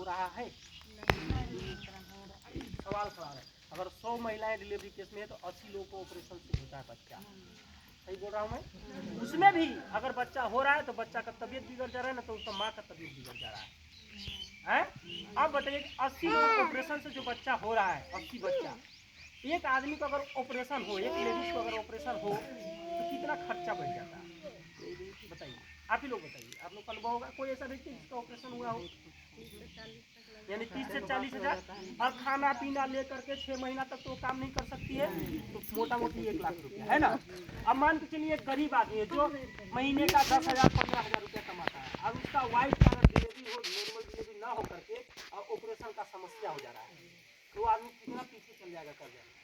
रहा है? सवाल खड़ा है। अगर 100 महिलाएं डिलीवरी केस में है तो 80 लोगों को ऑपरेशन से होता है बच्चा। सही बोल रहा हूँ मैं? उसमें भी अगर बच्चा हो रहा है तो बच्चा का तबीयत बिगड़ जा रहा है ना, तो उसका माँ का तबीयत बिगड़ जा रहा है। अब बताइए 80 लोग ऑपरेशन से जो बच्चा हो रहा है, 80 बच्चा, एक आदमी को अगर ऑपरेशन हो, एक लेडीज को अगर ऑपरेशन हो तो कितना खर्चा बढ़ जाता है? बताइए, आप ही लोग बताइए, आप लोग का अनुभव होगा कोई ऐसा व्यक्ति जिसका ऑपरेशन हुआ हो? यानी 30 से 40 हजार। और खाना पीना लेकर के 6 महीना तक तो काम नहीं कर सकती है, तो मोटा मोटी 1 लाख रुपया है ना। अब मान के चलिए एक गरीब आदमी है जो महीने का 10,000 15,000 रुपया कमाता है, अब उसका वाइफ का अगर डिलीवरी हो, नॉर्मल डिलीवरी ना हो करके और ऑपरेशन का समस्या हो जा रहा है, तो आदमी कितना पीछे चल जाएगा कर्जा में?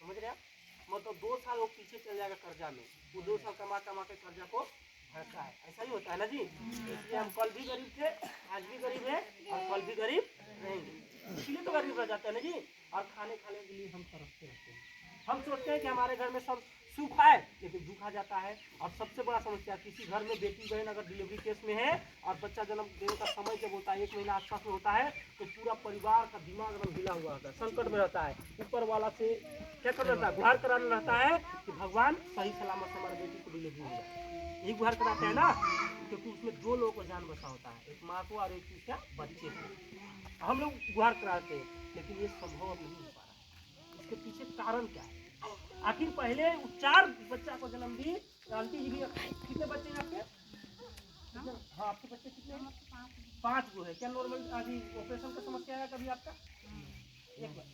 समझ रहे हैं? मतलब 2 साल वो पीछे चल जाएगा कर्जा में। वो 2 साल कमा कमा के कर्जा को भरता है। ऐसा ही होता है ना जी। इसलिए हम कल भी गरीब थे, आज भी गरीब है और कल भी गरीब रहेंगे। इसलिए तो गरीब रह जाते हैं ना जी। और खाने खाने के लिए हम तरसते रहते हैं। हम सोचते हैं कि हमारे घर में सब सुख है, लेकिन दुख आ जाता है। और सबसे बड़ा समस्या, किसी घर में बेटी बहन अगर डिलीवरी केस में है और बच्चा जन्म देने का समय जब होता है, 1 महीना आसपास में होता है, तो पूरा परिवार का दिमाग एकदम हिला हुआ होता है, संकट में रहता है। ऊपर वाला से क्या कर रहता है? गुहार कराना रहता है कि भगवान सही सलामत से हमारे बेटी को डिलीवरी हो जाए। यही गुहार कराते हैं ना, क्योंकि उसमें 2 लोगों को जान बचा होता है, एक माँ को और एक उसका बच्चे को। हम लोग गुहार कराते हैं, लेकिन ये संभव अब नहीं हो पा रहा है। इसके पीछे कारण क्या है? आखिर पहले 4 बच्चा को जन्म दी, आंटी जी भी कितने बच्चे हैं आपके? हाँ, आपके बच्चे कितने हैं? 5 गो है। क्या नॉर्मल अभी ऑपरेशन का समस्या है कभी आपका? एक बार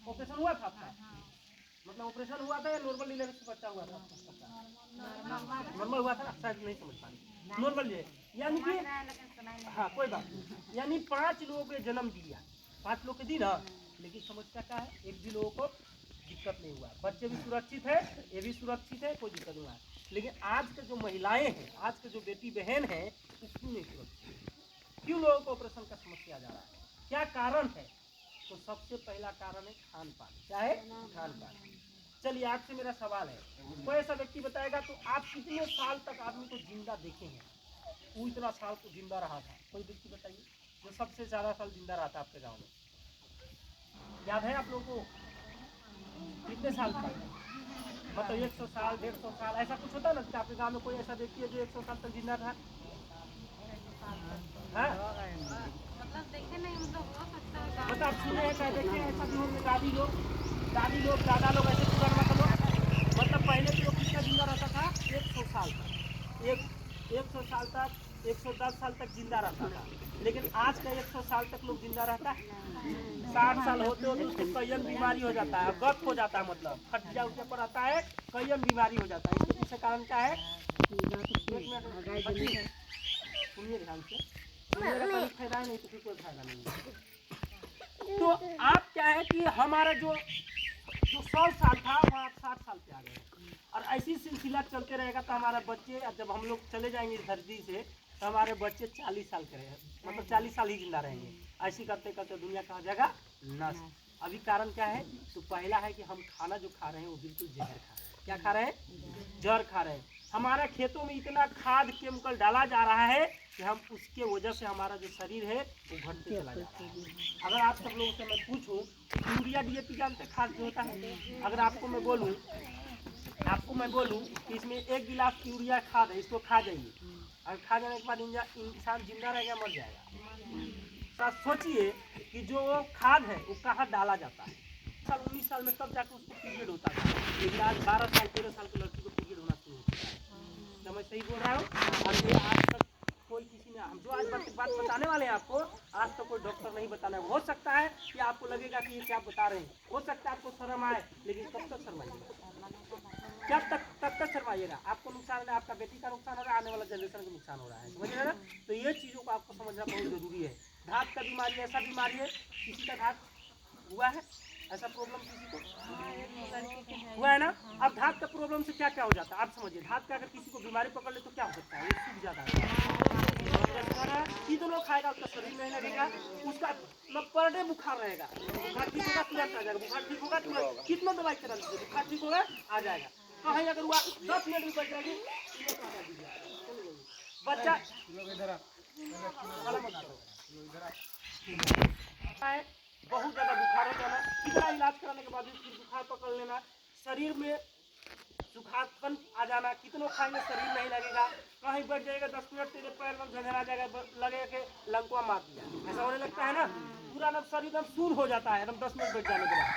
ऑपरेशन हुआ था आपका? मतलब ऑपरेशन हुआ था या नॉर्मल डिलीवरी से बच्चा हुआ था? नॉर्मल हुआ था ना, शायद नहीं समझ पा रही। नॉर्मल है, यानी कि हाँ कोई बात नहीं, यानी 5 लोगों को जन्म दिया, 5 लोग के दी ना। लेकिन समस्या क्या है? एक भी लोगों को दिक्कत नहीं हुआ, बच्चे भी सुरक्षित है, ये भी सुरक्षित है, कोई दिक्कत नहीं हुआ। लेकिन आज के जो महिलाएं हैं, आज के जो बेटी बहन है, वो क्यों नहीं सुरक्षित? क्यों लोगों को ऑपरेशन का समस्या आ जा रहा है? क्या कारण है? तो सबसे पहला कारण है खान पान। क्या है? खान पान। चलिए आपसे मेरा सवाल है, कोई ऐसा व्यक्ति बताएगा तो आप कितने साल तक आदमी को जिंदा देखे हैं? वो इतना साल को जिंदा रहा था, कोई व्यक्ति बताइए जो सबसे ज्यादा साल जिंदा रहा था आपके गाँव में? याद है आप लोगों को? कितने साल तक? मतलब 100 साल 150 साल ऐसा कुछ होता ना? आपके गांव में कोई ऐसा व्यक्ति है जो 100 साल तक जिंदा था? मतलब देखे नहीं, मतलब हो सकता है। मतलब आप सुने हैं क्या? देखे ऐसा भी होंगे, दादी लोग दादा लोग ऐसे पूरा मतलब पहले के लोग कितना जिंदा रहता था? 100 साल तक, 100 साल तक, 110 साल तक जिंदा रहता था। लेकिन आज का 100 साल तक लोग जिंदा रहता है? 60 साल होते होते उसको कईयन बीमारी हो जाता है, गत हो जाता है, मतलब खटिया उठे पर आता है, कईयन बीमारी हो जाता है। इसके पीछे कारण क्या है? सुनिए ध्यान से, सुनिएगा तभी फायदा है, नहीं तो फिर कोई फायदा नहीं है। तो आप क्या है कि हमारा जो 100 साल था वहाँ आप 60 साल पे आ गए, और ऐसी सिलसिला चलते रहेगा तो हमारे बच्चे, जब हम लोग चले जाएंगे इस धरती से, तो हमारे बच्चे 40 साल के रहेंगे, मतलब 40 साल ही जिंदा रहेंगे। ऐसी करते करते दुनिया कहाँ जाएगा? नष्ट। अभी कारण क्या है? तो पहला है कि हम खाना जो खा रहे हैं वो बिल्कुल जहर खा रहे हैं। क्या खा रहे हैं? जहर खा रहे हैं। हमारे खेतों में इतना खाद केमिकल डाला जा रहा है कि हम उसके वजह से हमारा जो शरीर है वो घटते चला जा रहा है। अगर आप सब लोगों से मैं पूछूं, यूरिया डीएपी जानते खाद जो होता है? अगर आपको मैं बोलूं कि इसमें 1 गिलास यूरिया खाद है, इसको खा जाइए, और खा जाने के बाद इंसान जिंदा रहेगा मर जाएगा? सोचिए कि जो खाद है वो कहाँ डाला जाता है? 19 साल में तब जाकर उसको पीरियड होता था, लेकिन आज 12 साल 13 साल की लड़की को पीरियड होना शुरू होता है। क्या मैं सही बोल रहा हूँ? और ये आज तक कोई किसी ने, हम जो आज बात बताने वाले हैं आपको, आज तक कोई डॉक्टर नहीं बताना है। हो सकता है कि आपको लगेगा कि ये क्या बता रहे हैं, हो सकता है आपको शर्म आए, लेकिन कब तक शर्माइएगा? तब तक शर्माइएगा? आपको नुकसान है, आपका बेटी का नुकसान हो रहा है, आने वाला जनरेशन का नुकसान हो रहा है। समझ रहे ना? तो ये चीज़ों को आपको समझना बहुत जरूरी है। धात का बीमारी ऐसा बीमारी है, किसी का धात हुआ है ऐसा प्रॉब्लम किसी को हुआ है ना? अब धात का प्रॉब्लम से क्या क्या हो जाता है आप समझिए। धात का अगर किसी को बीमारी पकड़ ले तो क्या हो सकता है? वो सूख जाता है, कितनों खाएगा उसका शरीर में लगेगा, उसका पर डे बुखार रहेगा, बुखार ठीक होगा तुरंत आ जाएगा, बुखार ठीक होगा तुरंत, कितना दवाई करा लीजिए बुखार ठीक होगा आ जाएगा। कहीं अगर हुआ 10 मिनट भी बच जाएगी, बच्चा है बहुत ज़्यादा बुखार हो जाना, कितना इलाज कराने के बाद भी फिर बुखार पकड़ लेना, शरीर में सुखापन आ जाना, कितनों खाएंगे शरीर नहीं लगेगा, कहीं बैठ जाएगा 10 मिनट तेरे पैर में झंझना जाएगा, लगेगा कि लंकुआ मार दिया, ऐसा होने लगता है ना, पूरा एकदम शरीर एकदम सूर हो जाता है एकदम 10 मिनट बैठ जाने के बाद।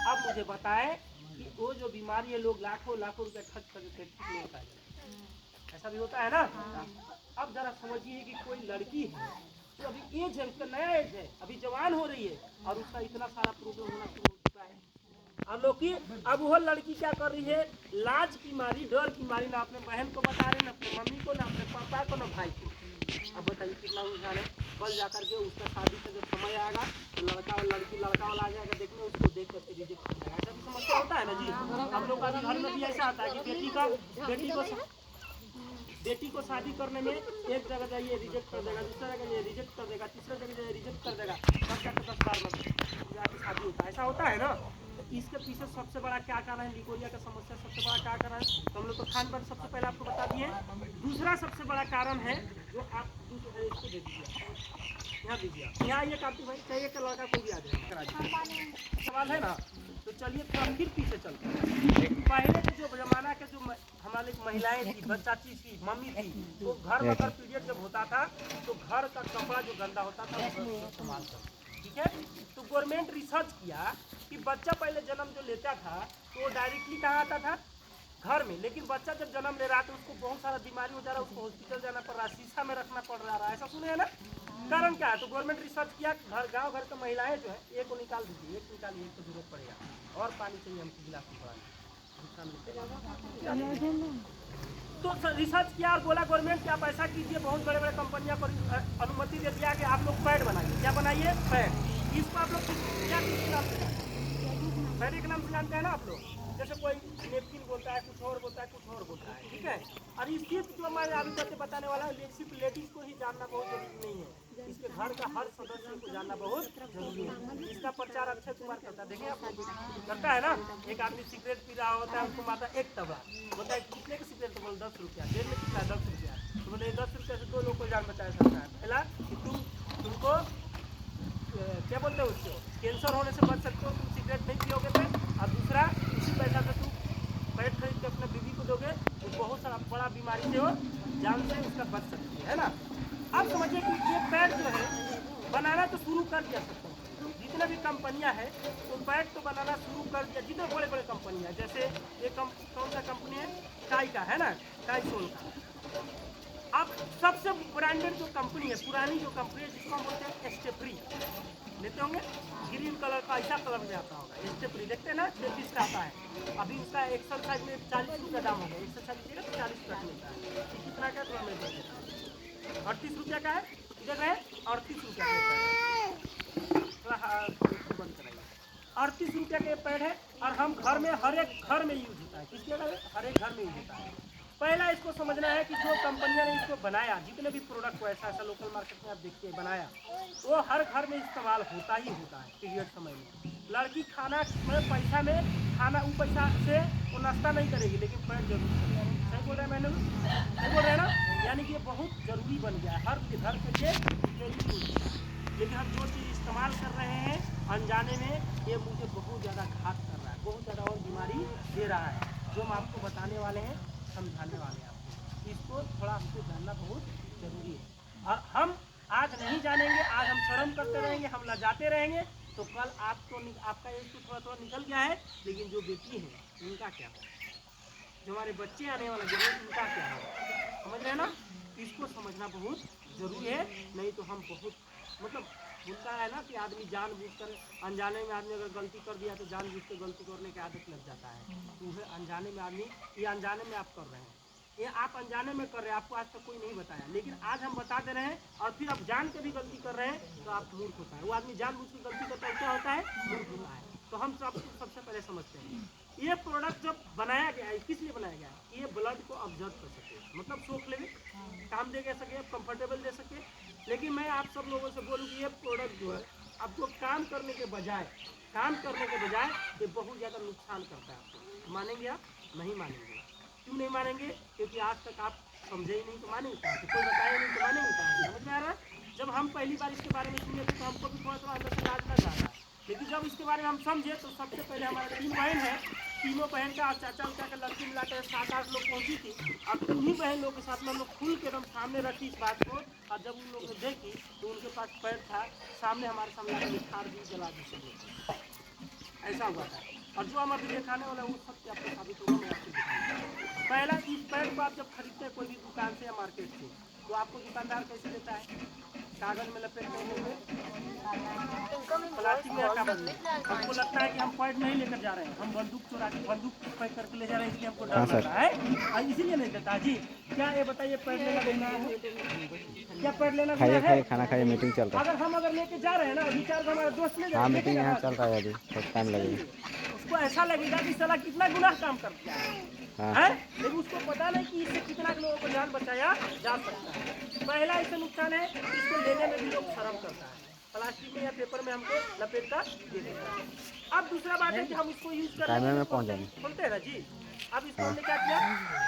अब मुझे बताएं कि वो जो बीमारी है लोग लाखों लाखों रुपये खर्च करके ठीक नहीं होता है, ऐसा भी होता है ना। अब जरा समझिए कि कोई लड़की है तो अभी एज है, उसका नया एज है, अभी जवान हो रही है और उसका इतना सारा प्रॉब्लम होना शुरू हो चुका है। हम लोग की अब वो लड़की क्या कर रही है, लाज की मारी, डर की मारी, ना अपने बहन को बता रहे, ना अपने मम्मी को, ना अपने पापा को, ना भाई को। अब बताइए कितना उलझान है। कल जाकर के उसका शादी का जब समय आएगा तो लड़का और लड़की, लड़का वाला आ जाएगा देखने, उसको देख करके रिजेक्ट कर जाएगा। ऐसा भी समस्या होता है ना जी। हम लोग का घर में भी ऐसा आता है कि बेटी को शादी करने में एक जगह जाइए रिजेक्ट कर देगा, दूसरा जगह जाइए रिजेक्ट कर देगा, तीसरा जगह जाइए रिजेक्ट कर देगा, तब जाकर 10 बार में शादी होता है, ऐसा होता है ना। तो इसके पीछे सबसे बड़ा क्या कारण है, लिकोरिया का समस्या सबसे बड़ा क्या कारण है, तो हम लोग तो खान पान सबसे पहले आपको बता दिए। दूसरा सबसे बड़ा कारण है जो आप इसको दे दीजिए, यहाँ दीजिए, यहाँ आइए कार्तिक भाई, चाहिए कि लड़का कोई भी आ जाएगा, सवाल है ना। तो चलिए थोड़ा फिर पीछे चलते हैं। पहले के जो जमाना के जो हमारे महिलाएं थी, चाची थी, मम्मी थी, तो घर में अगर पीरियड जब होता था तो घर का कपड़ा जो गंदा होता था उसको इस्तेमाल करते, ठीक है। तो गवर्नमेंट रिसर्च किया कि बच्चा पहले जन्म जो लेता था तो वो डायरेक्टली कहाँ आता था, घर में, लेकिन बच्चा जब जन्म ले रहा है तो उसको बहुत सारा बीमारी हो जा रहा है, उसको हॉस्पिटल जाना पड़ रहा है, शीशा में रखना पड़ रहा है, ऐसा सुने है ना। कारण क्या है, तो गवर्नमेंट रिसर्च किया, घर गांव घर की महिलाएं जो है, एक को निकाल दीजिए, एक निकालिए, एक को जरूरत पड़ेगा, और पानी चाहिए हमको गिलास में तो रिसर्च किया और बोला गवर्नमेंट कि आप ऐसा कीजिए, बहुत बड़े बड़े कंपनियां को अनुमति दे दिया कि आप लोग पैड बनाइए, क्या बनाइए, पैड। इसको आप लोग क्या नाम से, पैड के नाम से जानते हैं ना आप लोग, जैसे कोई नेपकिन बोलता है, कुछ और बोलता है, कुछ और बोलता है, ठीक है। और इस सिर्फ जो मैं अभी तक बताने वाला है, सिर्फ लेडीज को ही जानना बहुत जरूरी नहीं है, इसके घर का हर सदस्य को जानना बहुत जरूरी है। इसका प्रचार अक्षय कुमार करता है, देखिए आप करता है ना। एक आदमी सिगरेट पी रहा होता है, उसको मारता एक तबला, बोलता है कितने का सिगरेट, तो बोल 10 रुपया, जेल में कितना 10 रुपया, तो बोले 10 रुपये से 2 लोग को जान बचा सकता है। पहला कि तुमको क्या बोलते हैं उसको, कैंसर होने से बच सकते हो, तुम सिगरेट नहीं पियोगे पे, और दूसरा इसी पैसा से तुम पैड खरीद के अपने बीवी को दोगे तो बहुत सारा बड़ा बीमारी से वो जान से उसका बच सकती है ना। अब समझिए कि ये पैड जो है बनाना तो शुरू कर दिया सकते हैं, जितने भी कंपनियां हैं तो पैड तो बनाना शुरू कर दिया, जितने बड़े बड़े कंपनियां, जैसे ये कौन सा कंपनी है, टाई का है ना, टाइसोल का। अब सबसे ब्रांडेड जो कंपनी है, पुरानी जो कंपनी है, जिसको हम बोलते हैं स्टेफ्री, लेते होंगे, ग्रीन कलर का ऐसा कलर में आता होगा स्टेफ्री, देखते हैं ना, 33 का आता है, अभी उसका एक्सल साइज में 40 रुपये दाम हो गया, एक्सल साइज लीजिएगा तो 40 रुपये मिलता है, कितना का थोड़ा मिल जाएगा, 38 रुपये का है, इधर है 38 रुपये का, थोड़ा बंद कराइए, 38 रुपये का पैड है, और हम घर में हर एक घर में यूज होता है, किसके घर में, हर एक घर में यूज होता है। पहला इसको समझना है कि जो कंपनियां ने इसको बनाया, जितने भी प्रोडक्ट को ऐसा ऐसा लोकल मार्केट में आप देखिए बनाया, वो हर घर में इस्तेमाल होता ही होता है पीरियड समय में। लड़की खाना में पैसा में खाना वो पैसा से वो नाश्ता नहीं करेगी, लेकिन पैड जरूर करेगी, सही बोल रहे हैं मैंने, सही बोल रहे हैं ना। यानी कि ये बहुत जरूरी बन गया है हर घर के लिए, जरूरी हो चुका है। लेकिन हम जो चीज़ इस्तेमाल कर रहे हैं अनजाने में, ये मुझे बहुत ज़्यादा घात कर रहा है, बहुत ज़्यादा और बीमारी दे रहा है, जो हम आपको बताने वाले हैं, समझाने वाले हैं आपको। इसको थोड़ा हमको जानना बहुत जरूरी है, और हम आज नहीं जानेंगे, आज हम शर्म करते रहेंगे, हम लजाते रहेंगे, तो कल आपको आपका एज तो थोड़ा थोड़ा निकल गया है, लेकिन जो बेटी है उनका क्या होगा, जो हमारे बच्चे आने वाले जरूर उनका क्या होगा, समझ रहे हैं ना। इसको समझना बहुत जरूरी है, नहीं तो हम बहुत मतलब होता है ना कि आदमी जानबूझकर अनजाने में आदमी अगर गलती कर दिया तो जानबूझ कर गलती करने की आदत लग जाता है, तो वह अनजाने में आदमी, ये अनजाने में आप कर रहे हैं, ये आप अनजाने में कर रहे हैं, आपको आज तक कोई नहीं बताया, लेकिन आज हम बता दे रहे हैं, और फिर आप जान के भी गलती कर रहे हैं तो आप मूर्ख होता है। वो आदमी जानबूझ कर गलती करता है क्या होता है, मूर्ख होता है। तो हम सबसे पहले समझते हैं, ये प्रोडक्ट जब बनाया गया है, किस लिए बनाया गया है, कि ये ब्लड को ऑब्जर्व कर सके, मतलब सोख लेवे, काम दे सके, कंफर्टेबल दे सके। लेकिन मैं आप सब लोगों से बोलूँ कि ये प्रोडक्ट जो है आपको काम करने के बजाय ये बहुत ज़्यादा नुकसान करता है आपको। मानेंगे आप, नहीं मानेंगे, क्यों नहीं मानेंगे, क्योंकि आज तक आप समझे ही नहीं तो मानेंगे कहाँ से, कोई बताया नहीं तो मानेंगे कहाँ से, समझ में आ रहा है। जब हम पहली बार इसके बारे में सुने थे तो हमको भी थोड़ा सा अंदर से लाज लग रहा था, लेकिन जब इसके बारे में हम समझे तो सबसे पहले हमारे 3 बहन है, तीनों बहन का चाचा उचा का लड़की मिला कर 7-8 लोग पहुंची थी। अब उन्हीं बहन लोग के साथ में हम लोग खुल के एकदम सामने रखी इस बात को, और जब उन लोगों ने देखी तो उनके पास पैर था, सामने हमारे सामने निखार दी जला दी सब लोग, ऐसा हुआ था। और जो हमारे दिखाने वाला वो सब आपको साबित होगा। मैं आपको दिखाऊंगा। पहला इस पैड को आप जब खरीदते हैं कोई भी दुकान से या मार्केट से, तो आपको दुकानदार कैसे देता है? कागज में लपेट कर प्लास्टिक में कागज में। हमको लगता है कि हम पैड नहीं लेकर जा रहे हैं, हम बंदूक चुरा के बंदूक पैक करके ले जा रहे हैं, इसलिए हमको डर लग रहा है और इसीलिए नहीं देता जी। क्या ये बताइए, पैड लेना देना है? क्या पैड लेना देना है? खाना खाइए, मीटिंग चल रहा है। अगर लेके जा रहे हैं ना, अभी 4 हमारे दोस्त ले जा रहे हैं, मीटिंग यहाँ चल रहा है, अभी कुछ टाइम लगेगा। उसको ऐसा लगेगा कि साला कितना गुनाह काम कर दिया है, लेकिन उसको पता नहीं कि इससे कितना लोगों को जान बचाया जा सकता है। पहला इससे नुकसान है, इसको लेने में भी लोग शर्म करता है, प्लास्टिक में या पेपर में हमको लपेट कर दे देता है। अब दूसरा बात है कि हम इसको यूज कर रहे हैं, खोलते हैं ना जी। अब इसको हमने क्या किया,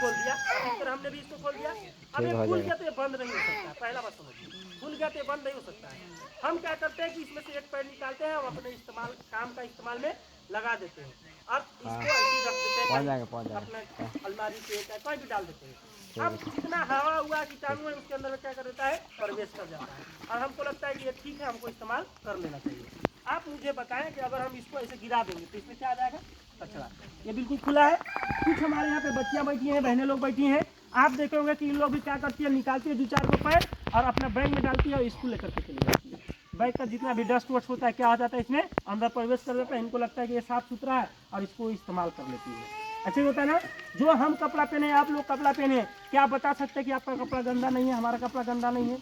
खोल दिया, इस तरह हमने भी इसको खोल दिया। अब ये खुल गया तो ये बंद नहीं हो सकता, पहला बात समझिए, खुल गया तो ये बंद नहीं हो सकता है। हम क्या करते हैं कि इसमें से एक पैड निकालते हैं, हम अपने इस्तेमाल काम का इस्तेमाल में लगा देते हैं, और इसको ऐसे रख देते हैं अपने अलमारी पे कहीं भी डाल देते हैं। अब जितना हवा हुआ कीटाणु है उसके अंदर में क्या कर देता है, प्रवेश कर जाता है, और हमको लगता है कि ये ठीक है, हमको इस्तेमाल कर लेना चाहिए। आप मुझे बताएं कि अगर हम इसको ऐसे गिरा देंगे तो इसमें क्या आ जाएगा? कचरा। ये बिल्कुल खुला है। कुछ हमारे यहाँ पे बच्चियाँ बैठी हैं, बहनें लोग बैठी हैं, आप देखे होंगे कि इन लोग भी क्या करती है, निकालती है 2-4 को पैड और अपना बैग में डालती है और स्कूल लेकर के चली जाती है। बैग का जितना भी डस्ट वस्ट होता है क्या हो जाता है, इसमें अंदर प्रवेश कर देता है। इनको लगता है कि ये साफ सुथरा है और इसको इस्तेमाल कर लेती है। अच्छा होता है ना, जो हम कपड़ा पहने, आप लोग कपड़ा पहने, क्या आप बता सकते हैं कि आपका कपड़ा गंदा नहीं है? हमारा कपड़ा गंदा नहीं है,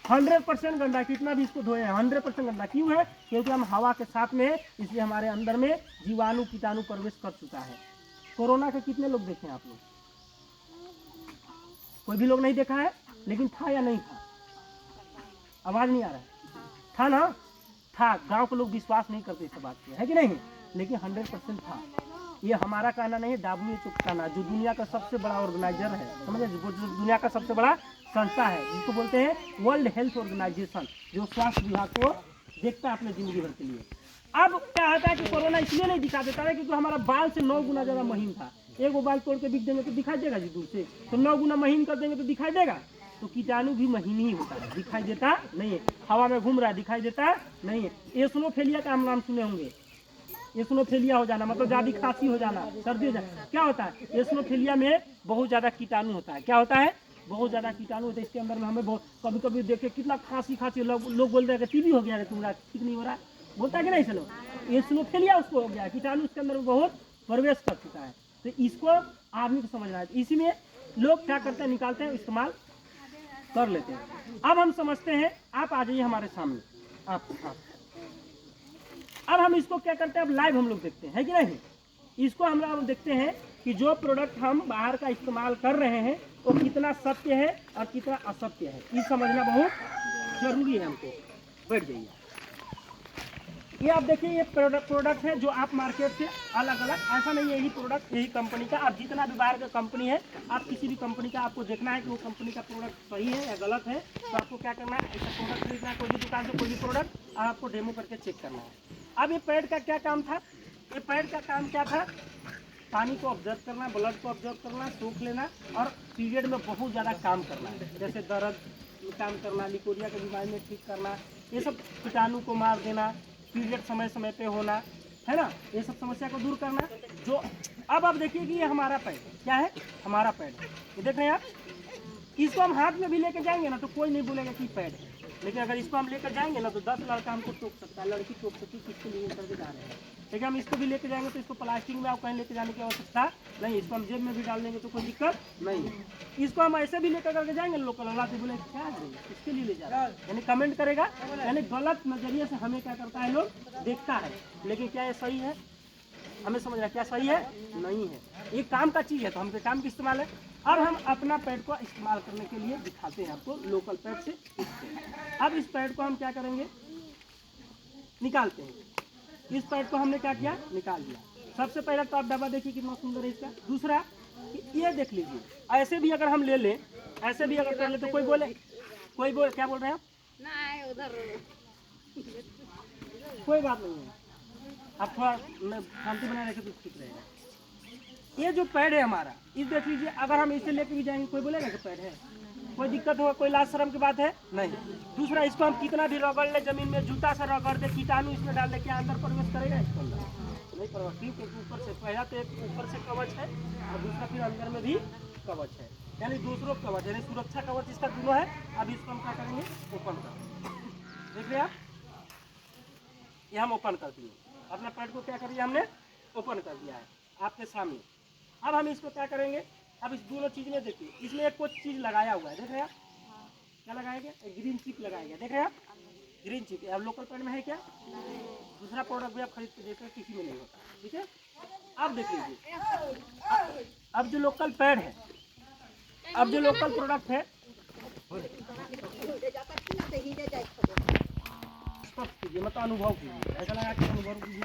100% गंदा। कितना भी इसको धोए 100% गंदा क्यों है? क्योंकि हम हवा के साथ में, इसलिए हमारे अंदर में जीवाणु कीटाणु प्रवेश कर चुका है। कोरोना के कितने लोग देखे आप लोग? कोई भी लोग नहीं देखा है, लेकिन था या नहीं था? आवाज नहीं आ रहा है, था ना? था। गांव के लोग विश्वास नहीं करते इस बात पे, है कि नहीं? लेकिन 100% था। ये हमारा कहना नहीं है, WHO का कहना, जो दुनिया का सबसे बड़ा ऑर्गेनाइजर है, समझे, जो दुनिया का सबसे बड़ा संस्था है, जिसको बोलते हैं वर्ल्ड हेल्थ ऑर्गेनाइजेशन, जो स्वास्थ्य विभाग को देखता है अपने जिंदगी भर के लिए। अब क्या होता है कि कोरोना इसलिए नहीं दिखा देता है क्योंकि हमारा बाल से 9 गुना ज्यादा महीन था। एक वो बाल तोड़ के बिक देंगे तो दिखाई देगा जी दूर से, तो 9 गुना महीन कर देंगे तो दिखाई देगा। तो कीटाणु भी महीन ही होता है, दिखाई देता नहीं है। हवा में घूम रहा है, दिखाई देता नहीं है। एसनोफेलिया का हम नाम सुने होंगे। एसनोफेलिया हो जाना मतलब ज़्यादा खांसी हो जाना, सर्दी हो जाना। क्या होता है? एसनोफेलिया में बहुत ज़्यादा कीटाणु होता है। क्या होता है? बहुत ज़्यादा कीटाणु होता है। इसके अंदर में हमें बहुत कभी कभी देखे कितना खांसी लोग बोलते हैं कि टीबी हो गया है, तुम्हारा ठीक नहीं हो रहा है, बोलता है कि नहीं? चलो, एसनोफेलिया उसको हो गया है, कीटाणु उसके अंदर में बहुत प्रवेश कर चुका है। तो इसको आदमी को समझना है। इसी में लोग क्या करते हैं, निकालते हैं, इस्तेमाल कर लेते हैं। अब हम समझते हैं, आप आ जाइए हमारे सामने। आप अब हम इसको क्या करते हैं, अब लाइव हम लोग देखते हैं, है कि नहीं? इसको हम लोग देखते हैं कि जो प्रोडक्ट हम बाहर का इस्तेमाल कर रहे हैं वो कितना सत्य है और कितना असत्य है, ये समझना बहुत जरूरी है हमको। बैठ जाइए। ये आप देखिए, ये प्रोडक्ट है जो आप मार्केट से अलग अलग, ऐसा नहीं है यही प्रोडक्ट यही कंपनी का। आप जितना भी बाहर का कंपनी है, आप किसी भी कंपनी का आपको देखना है कि वो कंपनी का प्रोडक्ट सही है या गलत है, तो आपको क्या करना है, ऐसा प्रोडक्ट खरीदना है कोई भी दुकान से, कोई भी प्रोडक्ट आपको डेमो करके चेक करना है। अब ये पैड का क्या काम था? ये पैड का काम क्या था? पानी को ऑब्जर्व करना, ब्लड को ऑब्जर्व करना, सोख लेना और पीरियड में बहुत ज़्यादा काम करना, जैसे दर्द काम करना, लिकोरिया के बीमारी में ठीक करना, ये सब कीटाणु को मार देना, पीरियड समय समय पे होना, है ना, ये सब समस्या को दूर करना। जो अब आप देखिए कि ये हमारा पैड क्या है, हमारा पैड ये देख रहे हैं आप। इसको हम हाथ में भी लेके जाएंगे ना तो कोई नहीं बोलेगा कि पैड है, लेकिन अगर इसको हम लेकर जाएंगे ना तो 10 लड़का हमको टोक सकता है, लड़की टोक सकती है, किसको लिए करके जा रहे हैं। लेकिन हम इसको भी लेके जाएंगे तो इसको प्लास्टिक में आप कहीं लेके जाने की आवश्यकता नहीं, इसको हम जेब में भी डाल देंगे तो कोई दिक्कत नहीं है। इसको हम ऐसे भी लेकर करके जाएंगे, लोग अल्लाह से बोले क्या है इसके लिए ले जा रहा है, यानी कमेंट करेगा, यानी गलत नजरिए से हमें क्या करता है, लोग देखता है। लेकिन क्या ये सही है? हमें समझ रहा है क्या सही है? नहीं है। ये काम का चीज़ है तो हमसे काम की इस्तेमाल है। अब हम अपना पैड को इस्तेमाल करने के लिए दिखाते हैं आपको, लोकल पैड से अब इस पैड को हम क्या करेंगे, निकालते हैं। इस पैड को हमने क्या किया, निकाल दिया। सबसे पहले तो आप डब्बा देखिए कितना सुंदर है इसका। दूसरा कि ये देख लीजिए, ऐसे भी अगर हम ले लें, ऐसे भी अगर कर ले तो कोई बोले क्या बोल रहे हैं आप? कोई बात नहीं है, आप थोड़ा शांति बनाए रखें तो ठीक रहेगा। ये जो पैड है हमारा, इस देख लीजिए, अगर हम इसे लेके भी जाएंगे कोई बोलेगा कि पैड है, कोई दिक्कत होगा, कोई लाज शर्म की बात है नहीं। दूसरा, इसको हम कितना भी रगड़ ले, जमीन में जूता से रगड़ दे, कीटाणु इसमें डाल दे, क्या अंदर प्रवेश करेगा इसके अंदर? नहीं करेगा। ठीक है, ऊपर से पहला तो एक ऊपर से कवच है और दूसरा फिर अंदर में भी कवच है, यानी दूसरों कवच, यानी सुरक्षा कवच इसका दोनों है। अब इसको हम क्या करेंगे, ओपन कर, देख रहे आप, ये हम ओपन कर दिए, अपना पैड को क्या कर दिया हमने, ओपन कर दिया है आपके सामने। अब हम इसको क्या करेंगे, अब इस दोनों चीज़ में देखिए, इसमें एक कुछ चीज़ लगाया हुआ है, देख रहे हैं आप, क्या लगाया गया, एक ग्रीन चिप लगाया गया, देख रहे हैं आप, ग्रीन चिप। अब लोकल पैड में है क्या? दूसरा प्रोडक्ट भी आप खरीद के देख रहे हैं, किसी में नहीं होता, ठीक है। अब देख लीजिए, अब जो लोकल पैड है, अब जो लोकल प्रोडक्ट है, स्पष्ट कीजिए, मतलब अनुभव कीजिए, ऐसा लगा कि अनुभव कीजिए,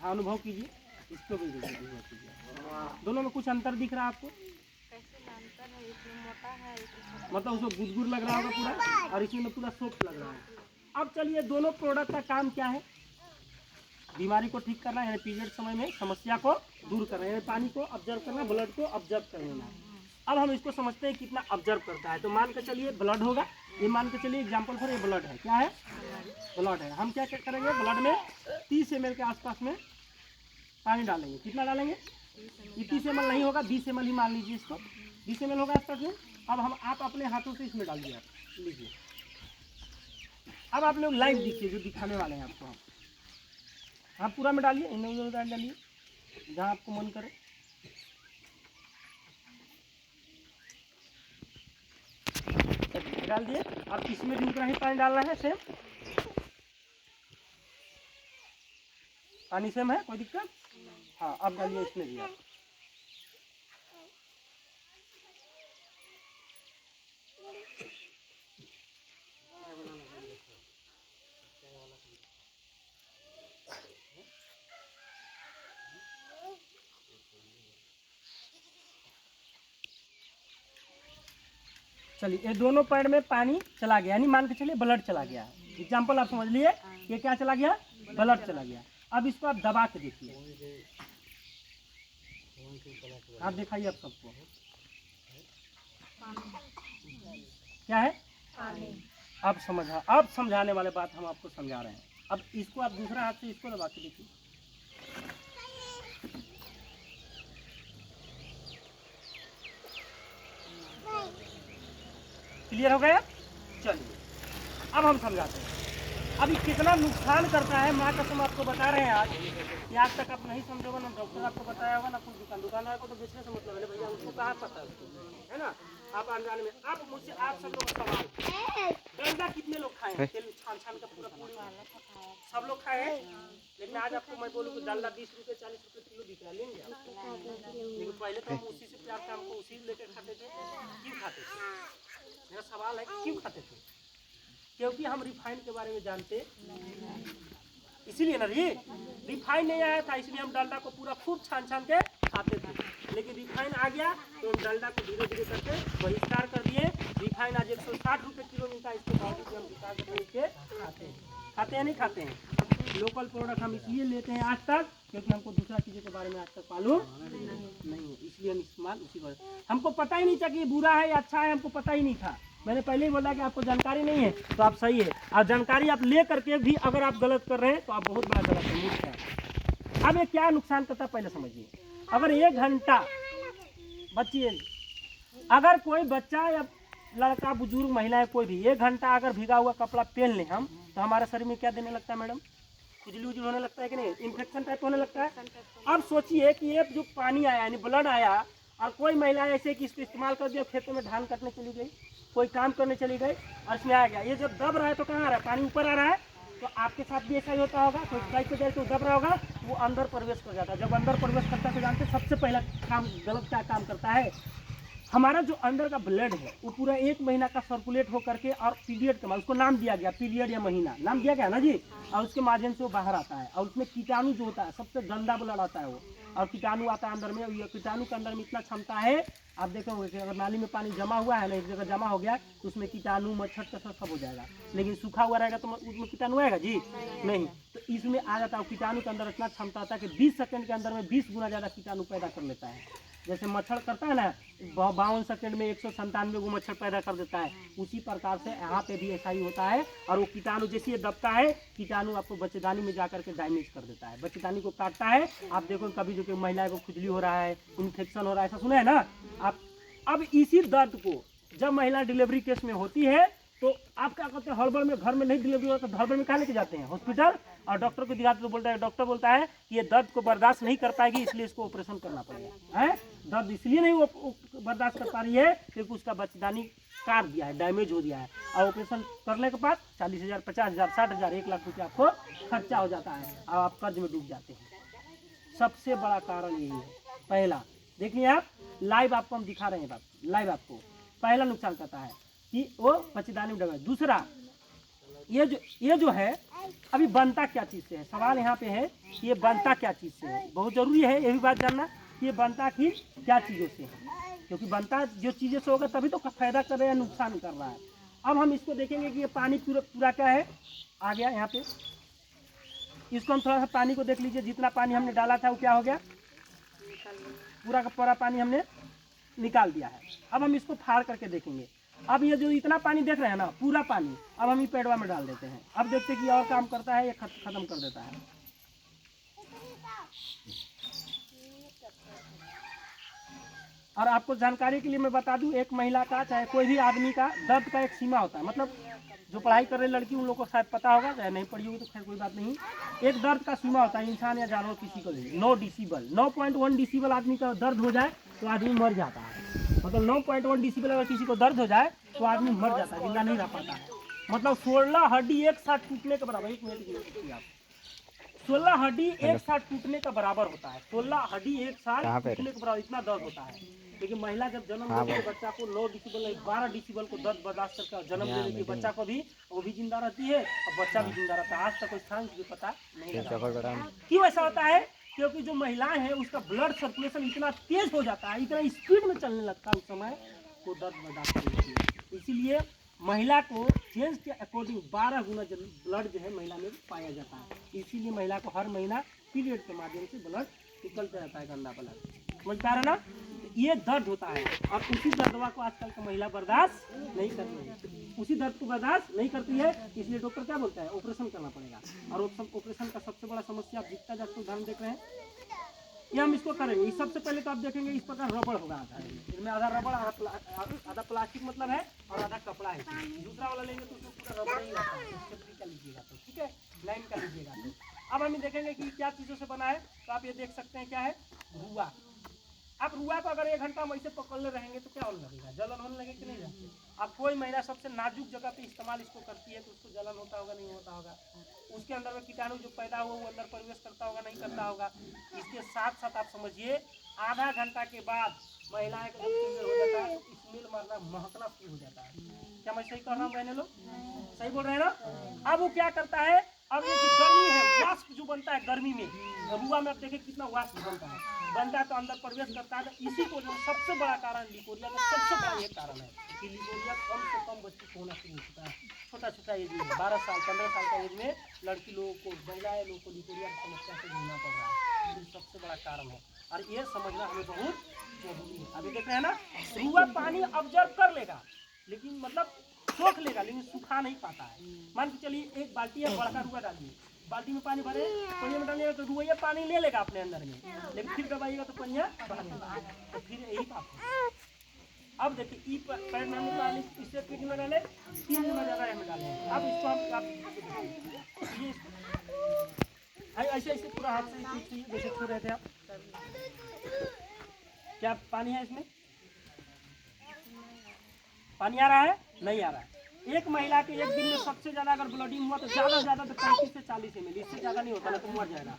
हाँ अनुभव कीजिए, इसको भी कीजिए। दोनों में कुछ अंतर दिख रहा है आपको? कैसे अंतर है, इसमें मोटा है, इसमें मतलब उसको गुदगुद लग रहा होगा पूरा, और इसमें पूरा सॉफ्ट लग रहा है। अब चलिए, दोनों प्रोडक्ट का काम क्या है, बीमारी को ठीक करना, यानी पीरियड समय में समस्या को दूर करना, यानी पानी को ऑब्जर्व करना, ब्लड को ऑब्जर्व करना। अब हम इसको समझते हैं कितना ऑब्जर्व करता है, तो मान के चलिए ब्लड होगा, ये मान के चलिए एग्जाम्पल फॉर ये ब्लड है, क्या है, ब्लड है। हम क्या करेंगे, ब्लड में 30 ml के आसपास में पानी डालेंगे, कितना डालेंगे, ये 30 ml नहीं होगा, 20 ml ही मान लीजिए इसको, 20 ml होगा आसपास में। अब हम आप अपने हाथों से इसमें डालिए, आप लीजिए। अब आप लोग लाइव दिखिए, जो दिखाने वाले हैं आपको, आप पूरा में डालिए, इन्हें उधर डालिए, जहाँ आपको मन करे। डाल दिए, आप इसमें भी उतना ही पानी डालना है, सेम पानी सेम है, कोई दिक्कत? हाँ, अब डालिए इसमें भी आप। चलिए, ये दोनों पैड में पानी चला गया, यानी मान के चलिए ब्लड चला गया। एग्जाम्पल आप समझ लिए, ये क्या चला गया, ब्लड चला गया। अब इसको आप दबा के देखिए, आप दिखाइए आप सबको, क्या है, अब समझा, अब समझाने वाले बात हम आपको समझा रहे हैं। अब इसको आप दूसरा हाथ से इसको दबा के देखिए, क्लियर हो गया? चलिए, अब हम समझाते हैं। अभी कितना नुकसान करता है, माँ कसम आपको बता रहे हैं आज, कि आज तक आप नहीं समझोगे, ना डॉक्टर आपको बताया होगा, ना कोई दुकानदार को तो बेचने से मतलब है भैया, उसको कहाँ पता है ना, आप अनजाने में। अब मुझसे आप सब लोग सवाल, डंडा कितने लोग खाए हैं, तेल छान छान का पूरा पूरी सब लोग खाए हैं, लेकिन आज आपको मैं बोलूँ कि डंडा 20 रुपये 40 रुपये किलो बिक रहा, लेंगे आप? लेकिन पहले तो हम उसी से प्यार से हमको उसी लेकर खाते थे। क्यों खाते थे, मेरा सवाल है, क्यों खाते थे? क्योंकि हम रिफाइन के बारे में जानते, इसीलिए ना, ये रिफाइन नहीं आया था, इसलिए हम डालडा को पूरा खूब छान छान के खाते थे। लेकिन रिफाइन आ गया तो हम डालडा को धीरे धीरे करके बहिष्कार कर दिए। रिफाइन आज 160 रुपये किलो मिलता है, इसके बावजूद हम रिफाइन के खाते हैं, नहीं खाते हैं। लोकल प्रोडक्ट हम इसलिए लेते हैं आज तक, क्योंकि हमको दूसरा चीज़ों के बारे में आज तक मालूम नहीं है, इसलिए हम इस्तेमाल उसी पर, हमको पता ही नहीं था कि ये बुरा है या अच्छा है, हमको पता ही नहीं था। मैंने पहले ही बोला कि आपको जानकारी नहीं है, तो आप सही है, और जानकारी आप ले करके भी अगर आप गलत कर रहे हैं तो आप बहुत बड़ा गलत है, मूर्ख है। अब ये क्या नुकसान करता है पहले समझिए। अगर 1 घंटा बच्चे, अगर कोई बच्चा या लड़का बुजुर्ग महिला कोई भी 1 घंटा अगर भीगा हुआ कपड़ा पहन लें हम, तो हमारे शरीर में क्या देने लगता है मैडम, खुजली उजली होने लगता है कि नहीं, इन्फेक्शन टाइप होने लगता है। अब सोचिए कि ये जो पानी आया यानी ब्लड आया, और कोई महिला ऐसे कि इसको इस्तेमाल कर दिया, खेतों में धान काटने चली गई, कोई काम करने चली गई, और इसमें आ गया, ये जब दब रहा है तो कहाँ आ रहा है, पानी ऊपर आ रहा है, तो आपके साथ भी ऐसा ही होता होगा। तो साइड पे जैसे दब रहा होगा, वो अंदर प्रवेश कर जाता है। जब अंदर प्रवेश करता है तो जानते सबसे पहला काम गलत क्या काम करता है, हमारा जो अंदर का ब्लड है वो पूरा 1 महीना का सर्कुलेट हो करके और पीरियड के उसको नाम दिया गया, पीरियड या महीना नाम दिया गया ना जी। और उसके माध्यम से वो बाहर आता है और उसमें कीटाणु जो होता है सबसे गंदा ब्लड आता है वो, और कीटाणु आता है अंदर में। ये कीटाणु के अंदर में इतना क्षमता है, आप देखोगे कि अगर नाली में पानी जमा हुआ है ना, एक जगह जमा हो गया तो उसमें कीटाणु मच्छर तसर सब हो जाएगा। लेकिन सूखा हुआ रहेगा तो उसमें कीटाणु आएगा जी नहीं। तो इसमें आ जाता है, कीटाणु के अंदर इतना क्षमता आता है कि 20 सेकंड के अंदर में 20 गुना ज़्यादा कीटाणु पैदा कर लेता है। जैसे मच्छर करता है ना 52 सेकंड में 197 वो मच्छर पैदा कर देता है, उसी प्रकार से यहाँ पे भी ऐसा ही होता है। और वो कीटाणु जैसे ये दबता है, कीटाणु आपको बच्चेदानी में जाकर के डैमेज कर देता है, बच्चेदानी को काटता है। आप देखो कभी जो कि महिला को खुजली हो रहा है, इन्फेक्शन हो रहा है, ऐसा सुना है ना आप। अब इसी दर्द को जब महिला डिलीवरी केस में होती है तो आप क्या करते हैं, हड़बड़ में घर में नहीं डिलीवरी होता तो हड़बड़ में कहाँ लेके जाते हैं हॉस्पिटल, और डॉक्टर को दिखाते तो बोलता है, डॉक्टर बोलता है कि ये दर्द को बर्दाश्त नहीं कर पाएगी इसलिए इसको ऑपरेशन करना पड़ेगा है। दर्द इसलिए नहीं वो बर्दाश्त कर पा रही है क्योंकि उसका बच्चेदानी काट दिया है, डैमेज हो गया है। और ऑपरेशन करने के बाद 40,000, 50,000, 60,000, 1 लाख रुपये आपको खर्चा हो जाता है और आप कर्ज में डूब जाते हैं। सबसे बड़ा कारण यही है। पहला देखिए आप लाइव आपको हम दिखा रहे हैं, बात लाइव आपको पहला नुकसान करता है कि वो बच्चेदानी में डैमेज। दूसरा ये जो है अभी बनता क्या चीज़ से है, सवाल यहाँ पे है कि ये बनता क्या चीज़ से है। बहुत ज़रूरी है ये भी बात जानना कि ये बनता की क्या चीज़ों से है, क्योंकि बनता जो चीज़ें से होगा तभी तो फायदा कर रहा है या नुकसान कर रहा है। अब हम इसको देखेंगे कि ये पानी पूरा क्या है, आ गया यहाँ पे। इसको हम थोड़ा सा पानी को देख लीजिए, जितना पानी हमने डाला था वो क्या हो गया, पूरा का पूरा पानी हमने निकाल दिया है। अब हम इसको फाड़ करके देखेंगे। अब ये जो इतना पानी देख रहे हैं ना, पूरा पानी अब हम ये पेड़वा में डाल देते हैं। अब देखते हैं कि और काम करता है, ये खत्म कर देता है। और आपको जानकारी के लिए मैं बता दूं, एक महिला का चाहे कोई भी आदमी का दर्द का एक सीमा होता है। मतलब जो पढ़ाई कर रहे लड़की उन लोगों को शायद पता होगा, चाहे नहीं पढ़ी होगी तो खैर कोई बात नहीं। एक दर्द का सीमा होता है, इंसान या जानवर किसी को भी 9 डेसिबल 9.1 डेसिबल आदमी का दर्द हो जाए तो आदमी मर जाता है। मतलब 9.1 डेसिबल अगर किसी को दर्द हो जाए तो आदमी मर जाता है, जिंदा नहीं रह पाता है। मतलब 16 हड्डी एक साथ टूटने के बराबर, 1 मिनट की आप 16 हड्डी एक साथ टूटने का बराबर होता है। 16 हड्डी एक साथ टूटने के बराबर इतना दर्द होता है। लेकिन महिला जब जन्म लेती है बच्चा को 9 डेसिबल 12 डेसिबल को दर्द बर्दाश्त करके जन्म दे देती है बच्चा को भी, वो भी जिंदा रहती है और बच्चा भी जिंदा रहता है। आज तक कोई साइंस भी पता नहीं लगा क्यों ऐसा होता है, क्योंकि जो महिलाएं हैं उसका ब्लड सर्कुलेशन इतना तेज हो जाता है, इतना स्पीड में चलने लगता है उस समय, वो दर्द बर्दाश्त कर लेती है। इसीलिए महिला को जेंट्स के अकॉर्डिंग 12 गुना ब्लड जो है महिला में पाया जाता है। इसीलिए महिला को हर महीना पीरियड के माध्यम से ब्लड निकलता रहता है, गंदा ब्लड। समझ पा रहे ना, ये दर्द होता है और उसी दर्दवा को आजकल की महिला बर्दाश्त नहीं करती है, उसी दर्द को बर्दाश्त नहीं करती है। इसलिए डॉक्टर क्या बोलता है, ऑपरेशन करना पड़ेगा। और ऑपरेशन का सबसे बड़ा समस्या आप जितना जाकर उदाहरण देख रहे हैं, ये हम इसको करेंगे। इस सबसे पहले तो आप देखेंगे इस प्रकार रबड़ होगा, इसमें आधा रबड़ आधा प्लास्टिक मतलब है और आधा कपड़ा है। दूसरा वाला लेंगे तो उसमें पूरा रबड़ ही रहता है, का लीजिएगा तो ठीक है, लाइन का लीजिएगा तो। अब हम देखेंगे कि क्या चीज़ों से बना है, तो आप ये देख सकते हैं क्या है, रुआ। आप रुआ को अगर 1 घंटा हम ऐसे पकड़ने रहेंगे तो क्या होने लगेगा, जलन होने लगे कि नहीं रहती। अब कोई महिला सबसे नाजुक जगह पे इस्तेमाल इसको करती है तो उसको जलन होता होगा नहीं होता होगा, उसके अंदर में कीटाणु जो पैदा हुआ वो अंदर प्रवेश करता होगा नहीं करता होगा। इसके साथ साथ आप समझिए आधा घंटा के बाद महिलाएं का जब हो जाता है तो स्मेल मारना महकना शुरू हो जाता है। क्या मैं सही कर रहा हूँ बहने लोग, सही बोल रहे हैं ना। अब वो क्या करता है, अब ये जो गर्मी है, वाष्प जो बनता है गर्मी में, रुआ में आप देखें कितना वाष्प बनता है तो अंदर प्रवेश करता है। तो इसी को जो सबसे बड़ा कारण लिकोरिया का सबसे बड़ा ये कारण है कि लिकोरिया कम से कम बच्चे को होना शुरू होता है, छोटा एज में 12 साल 15 साल का एज में लड़की लोगों को, महिलाएं लोगों को लिकोरिया की समस्या से जूझना पड़ रहा है। ये सबसे बड़ा कारण है और ये समझना हमें बहुत जरूरी है। अभी देख रहे हैं ना, रुआ पानी ऑब्जर्व कर लेगा लेकिन मतलब सोख लेगा लेकिन सुखा नहीं पाता है। मान के चलिए 1 बाल्टी है, बड़का रुआ डालिए, बाल्टी में पानी भरे, पनिया में डालिएगा तो रुआ पानी ले लेगा अपने अंदर में, लेकिन फिर दबाइएगा तो पनिया बाहर निकलेगा। तो फिर यही बात है। अब देखिए पैर में हम डालें, इससे पीठ में डालें, 3 में ज़्यादा में डालें। अब इसको हम ऐसे पूरा हाथ से जैसे छू रहे थे आप। क्या पानी है इसमें, पानी आ रहा है नहीं आ रहा है, एक महिला के एक दिन में सबसे ज़्यादा अगर ब्लडिंग हुआ तो ज़्यादा से ज़्यादा तो 35 से 40 ml, इससे ज़्यादा नहीं होता, ना तो मर जाएगा।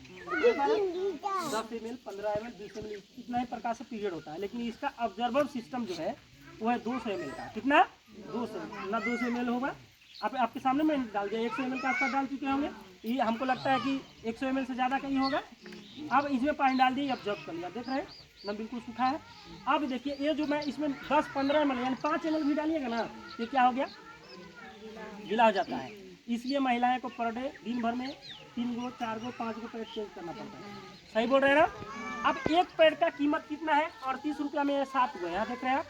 10 ml, 15 ml, 20 ml इतना ही प्रकार से पीरियड होता है। लेकिन इसका ऑब्जर्वर सिस्टम जो है वो है 200 ml का। कितना? 200 ना 200 ml होगा। आपके सामने में डाल दिया, 100 ml का आसपास डाल चुके होंगे। ये हमको लगता है कि 100 ml से ज़्यादा का ही होगा। अब इसमें पानी डाल दिए, ऑब्जर्व कर लिया, देख रहे हैं ना बिल्कुल सूखा है। अब देखिए ये जो मैं इसमें 10-15 ml यानी 5 ml भी डालिएगा ना, ये क्या हो गया? गीला हो जाता है। इसलिए महिलाएं को पर डे दिन भर में 3 गो 4 गो 5 गो पैड चेंज करना पड़ता है। सही बोल रहे हैं ना? अब एक पैड का कीमत कितना है? 38 रुपया में 7 गो, यहाँ देख रहे हैं आप,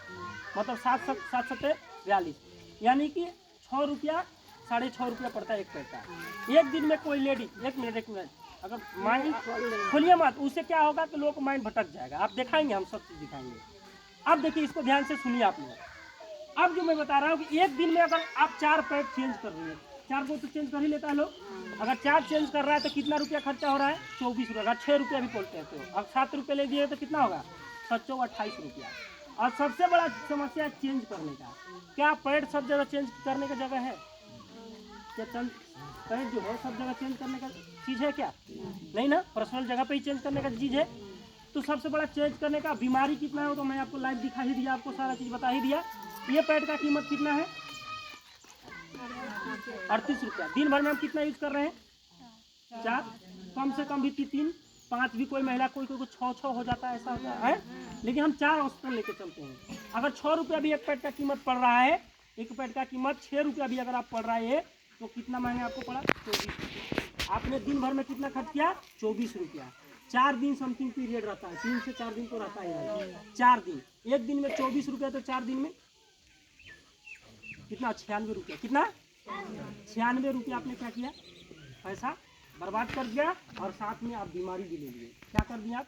मतलब 7-7-42 यानी कि 6 रुपया 6.5 रुपया पड़ता है एक पैड का। एक दिन में कोई लेडी, एक मिनट अगर माइंड खोलिए मत, उससे क्या होगा कि लोग माइंड भटक जाएगा। आप दिखाएंगे, हम सब चीज़ दिखाएंगे। अब देखिए, इसको ध्यान से सुनिए आप लोग। अब जो मैं बता रहा हूँ कि एक दिन में अगर आप 4 पैड चेंज कर रही है, 4 को तो चेंज कर ही लेता है लोग। अगर 4 चेंज कर रहा है तो कितना रुपया खर्चा हो रहा है? 24 रुपया। अगर 6 रुपया भी बोलते हैं तो अब 7 रुपये ले दिए तो कितना होगा? 28 रुपया। और सबसे बड़ा समस्या है चेंज करने का। क्या पैड सब जगह चेंज करने का जगह है? क्या पैड जो है सब जगह चेंज करने का चीज़ है क्या? नहीं ना, पर्सनल जगह पे ही चेंज करने का चीज़ है। तो सबसे बड़ा चेंज करने का बीमारी कितना है तो मैं आपको लाइव दिखा ही दिया, आपको सारा चीज़ बता ही दिया। ये पैड का कीमत कितना है? 38 रुपया। दिन भर में हम कितना यूज कर रहे हैं? 4, कम से कम भी 3, 5 भी कोई महिला कोई 6 हो जाता है, ऐसा होता है। लेकिन हम 4 औसतन लेके चलते हैं। अगर 6 रुपया भी एक पैड का कीमत पड़ रहा है, एक पैड का कीमत 6 रुपया भी अगर आप पड़ रहा है तो कितना महंगा आपको पड़ा? 24 रुपया। आपने दिन भर में कितना खर्च किया? 24 रुपया। 4 दिन समथिंग पीरियड रहता है, 3 से 4 दिन तो रहता है। 4 दिन, एक दिन में 24 रुपया, तो 4 दिन में कितना? 96 रुपया। कितना? 96 रुपया आपने क्या किया? पैसा बर्बाद कर दिया। और साथ में आप बीमारी भी ले लिए। क्या कर दिया आप?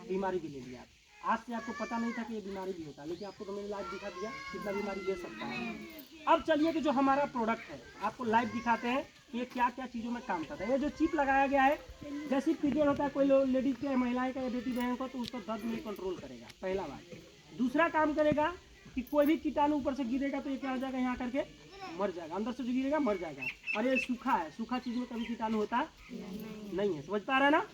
बीमारी भी ले लिया। आज से आपको पता नहीं था कि ये बीमारी भी होता है, लेकिन आपको तो मैंने लाइव दिखा दिया कितना बीमारी ले सकता है। अब चलिए कि जो हमारा प्रोडक्ट है आपको लाइव दिखाते हैं कि ये क्या क्या चीज़ों में काम करता है। ये जो चिप लगाया गया है, जैसे पीरियड होता है कोई लेडीज के, महिलाएं का या बेटी बहन को, तो उसको दर्द में कंट्रोल करेगा, पहला बात। दूसरा काम करेगा कि कोई भी कीटाणु ऊपर से गिरेगा तो ये क्या हो जाएगा? यहाँ करके मर जाएगा। अंदर से जो गिरेगा मर जाएगा। और ये सूखा है, सूखा चीज़ में कभी कीटाणु होता नहीं है। समझ पा रहे हैं ना?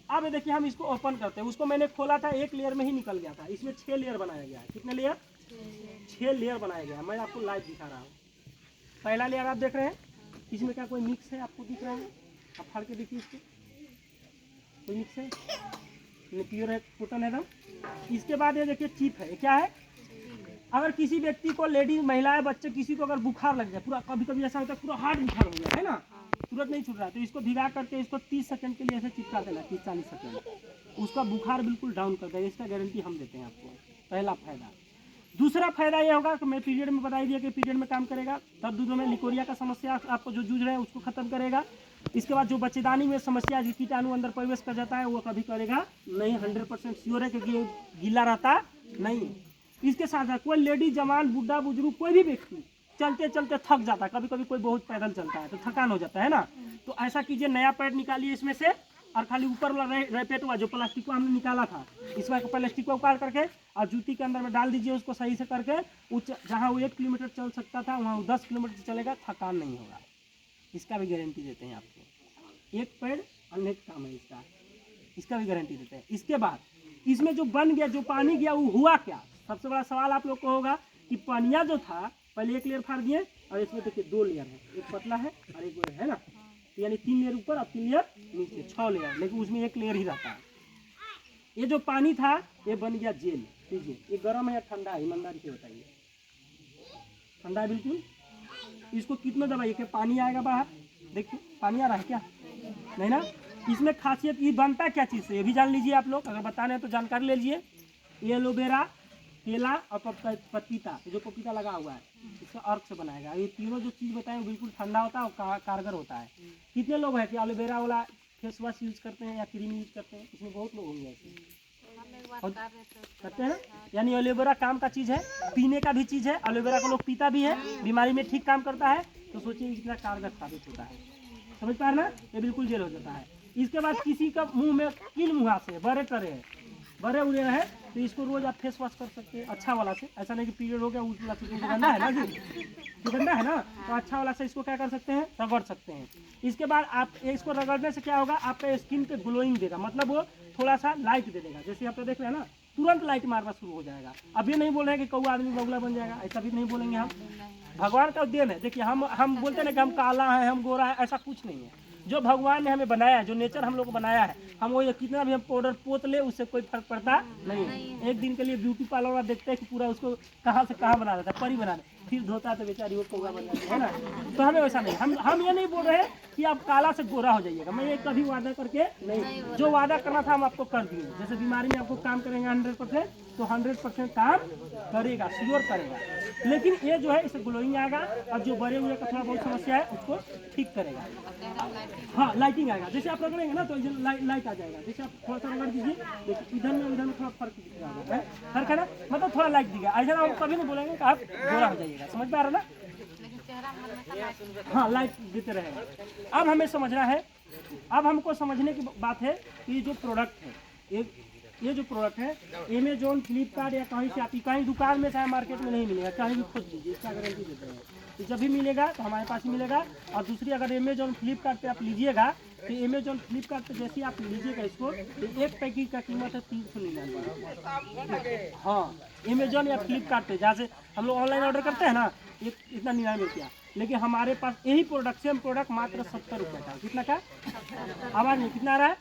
अब देखिए हम इसको ओपन करते हैं। उसको मैंने खोला था, एक लेयर में ही निकल गया था। इसमें 6 लेयर बनाया गया है। कितने लेयर? 6 लेयर बनाया गया है। मैं आपको लाइव दिखा रहा हूँ। पहला लेयर आप देख रहे हैं, इसमें क्या कोई मिक्स है? आपको दिख रहा है? आप फाड़ के देखिए इसको, कोई मिक्स है? प्योर है, कॉटन है एकदम। इसके बाद ये देखिए चिप है। क्या है? अगर किसी व्यक्ति को, लेडीज, महिलाएं, बच्चे, किसी को अगर बुखार लग जाए, पूरा कभी कभी ऐसा होता है पूरा हार्ड बुखार हो गया है ना, तुरंत नहीं छूट रहा है, तो इसको भिगा करके इसको 30 सेकंड के लिए ऐसे चिपका देना, 30-40 सेकंड, उसका बुखार बिल्कुल डाउन कर देगा। इसका गारंटी हम देते हैं आपको। पहला फायदा। दूसरा फायदा ये होगा कि मैं पीरियड में बता दिया कि पीरियड में काम करेगा। तब दूधों में लिकोरिया का समस्या आपको जो जूझ रहे हैं उसको खत्म करेगा। इसके बाद जो बच्चेदानी में समस्या, जो कीटाणु अंदर प्रवेश कर जाता है, वो कभी करेगा नहीं। 100% श्योर है क्योंकि गीला रहता नहीं। इसके साथ साथ कोई लेडीज, जवान, बुढ़ा, बुजुर्ग, कोई भी व्यक्ति चलते चलते थक जाता है, कभी कभी कोई बहुत पैदल चलता है तो थकान हो जाता है ना, तो ऐसा कीजिए, नया पैड निकालिए इसमें से, और खाली ऊपर वाला रैपेट हुआ जो प्लास्टिक को हमने निकाला था, इसमें प्लास्टिक को उतार करके और जूती के अंदर में डाल दीजिए उसको सही से करके। जहाँ वो 1 किलोमीटर चल सकता था वहाँ वो 10 किलोमीटर चलेगा, थकान नहीं होगा। इसका भी गारंटी देते हैं आपको। एक पैड अनेक काम है इसका भी गारंटी देते हैं। इसके बाद इसमें जो बन गया, जो पानी गया, वो हुआ क्या? सबसे बड़ा सवाल आप लोग को होगा कि पानिया जो था, पहले 1 लेयर फाड़ दिए और इसमें देखिए 2 लेयर है, एक पतला है और एक है ना, यानी 3 लेयर ऊपर और 3 लेयर नीचे, 6 लेयर, लेकिन उसमें 1 लेयर ही रहता है। ये जो पानी था ये बन गया जेल। लीजिए, ये गर्म है या ठंडा है? ईमानदारी से बताइए। ठंडा है बिल्कुल। इसको कितना दबाइए कि पानी आएगा बाहर? देखिए पानी आ रहा है क्या? नहीं ना। इसमें खासियत ये बनता क्या चीज़ से, ये भी जान लीजिए आप लोग। अगर बताने हैं तो जानकारी ले लीजिए। ये एलोवेरा, केला और पपीता, जो पपीता लगा हुआ है, इसका अर्क से बनाएगा। ये तीनों जो चीज़ बताएं बिल्कुल ठंडा होता है और कारगर होता है। कितने लोग हैं कि एलोवेरा वाला फेस वॉश यूज करते हैं या क्रीम यूज करते हैं? इसमें बहुत लोग होंगे ऐसे करते हैं। यानी एलोवेरा काम का चीज़ है, पीने का भी चीज़ है। एलोवेरा को लोग पीता भी है, बीमारी में ठीक काम करता है। तो सोचिए कितना कारगर साबित होता है। समझ पा रहे ना? ये बिल्कुल जेल हो जाता है। इसके बाद किसी का मुंह में कील मुहासे बड़े करे, बड़े उड़े है तो इसको रोज आप फेस वॉश कर सकते हैं अच्छा वाला से, ऐसा नहीं कि पीरियड हो गया उजला से गंदा है ना जी, गंदा है ना, तो अच्छा वाला से इसको क्या कर सकते हैं, रगड़ सकते हैं। इसके बाद आप इसको रगड़ने से क्या होगा, आपका स्किन पे ग्लोइंग देगा, मतलब वो थोड़ा सा लाइट दे देगा। जैसे आप देख रहे हैं ना, तुरंत लाइट मारना शुरू हो जाएगा। अब ये नहीं बोल रहे हैं कि कौवा आदमी बगुला बन जाएगा, ऐसा भी नहीं बोलेंगे हम। भगवान का देन है। देखिए हम बोलते हैं ना कि हम काला है, हम गोरा है, ऐसा कुछ नहीं है। जो भगवान ने हमें बनाया है, जो नेचर हम लोग को बनाया है, हम वो कितना भी हम पाउडर पोत ले उससे कोई फर्क पड़ता नहीं। एक दिन के लिए ब्यूटी पार्लर वाला देखते हैं कि पूरा उसको कहाँ से कहाँ बना देता है, परी बना दे, फिर धोता तो बेचारी वो कौवा बन जाती है ना। तो हमें वैसा नहीं, हम ये नहीं बोल रहे कि आप काला से गोरा हो जाइएगा, मैं ये कभी वादा करके नहीं, जो वादा करना था हम आपको कर दिए। जैसे बीमारी में आपको काम करेंगे 100%, तो 100% काम करेगा, श्योर करेगा। लेकिन ये जो है इसे ग्लोइंग आएगा, और जो बड़े हुए का थोड़ा बहुत समस्या है उसको ठीक करेगा। हाँ, लाइटिंग आएगा। जैसे आप रगड़ेंगे ना तो लाइट आ जाएगा। जैसे आप थोड़ा सा रगड़ दीजिए, देखिए इधर में थोड़ा फर्क दिखेगा, फर्क है ना, मतलब थोड़ा लाइट दिखेगा। ऐसा हम कभी नहीं बोलेंगे कि आप गोरा हो जाइएगा, समझ में आ रहा है ना। हाँ, लाइट देते रहेगा। अब हमें समझना है, अब हमको समझने की बात है कि जो प्रोडक्ट है, ये जो प्रोडक्ट है अमेजोन, फ्लिपकार्ट या कहीं से आप कहीं दुकान में चाहे मार्केट में नहीं मिलेगा, कहीं भी खोज लीजिए, इसका गारंटी देते हैं। तो जब भी मिलेगा तो हमारे पास ही मिलेगा। और दूसरी, अगर अमेजोन फ्लिपकार्ट पे आप लीजिएगा तो अमेजोन फ्लिपकार्ट पे जैसे आप लीजिएगा इसको, तो एक पैकेट का कीमत है 399। हाँ, अमेजोन या फ्लिपकार्ट पे जहाँ से हम लोग ऑनलाइन ऑर्डर करते हैं ना, एक इतना 99 रुपया, लेकिन हमारे पास यही प्रोडक्ट, सेम प्रोडक्ट मात्र 70 रुपये का। कितना का आवाज़ नहीं, कितना आ रहा है,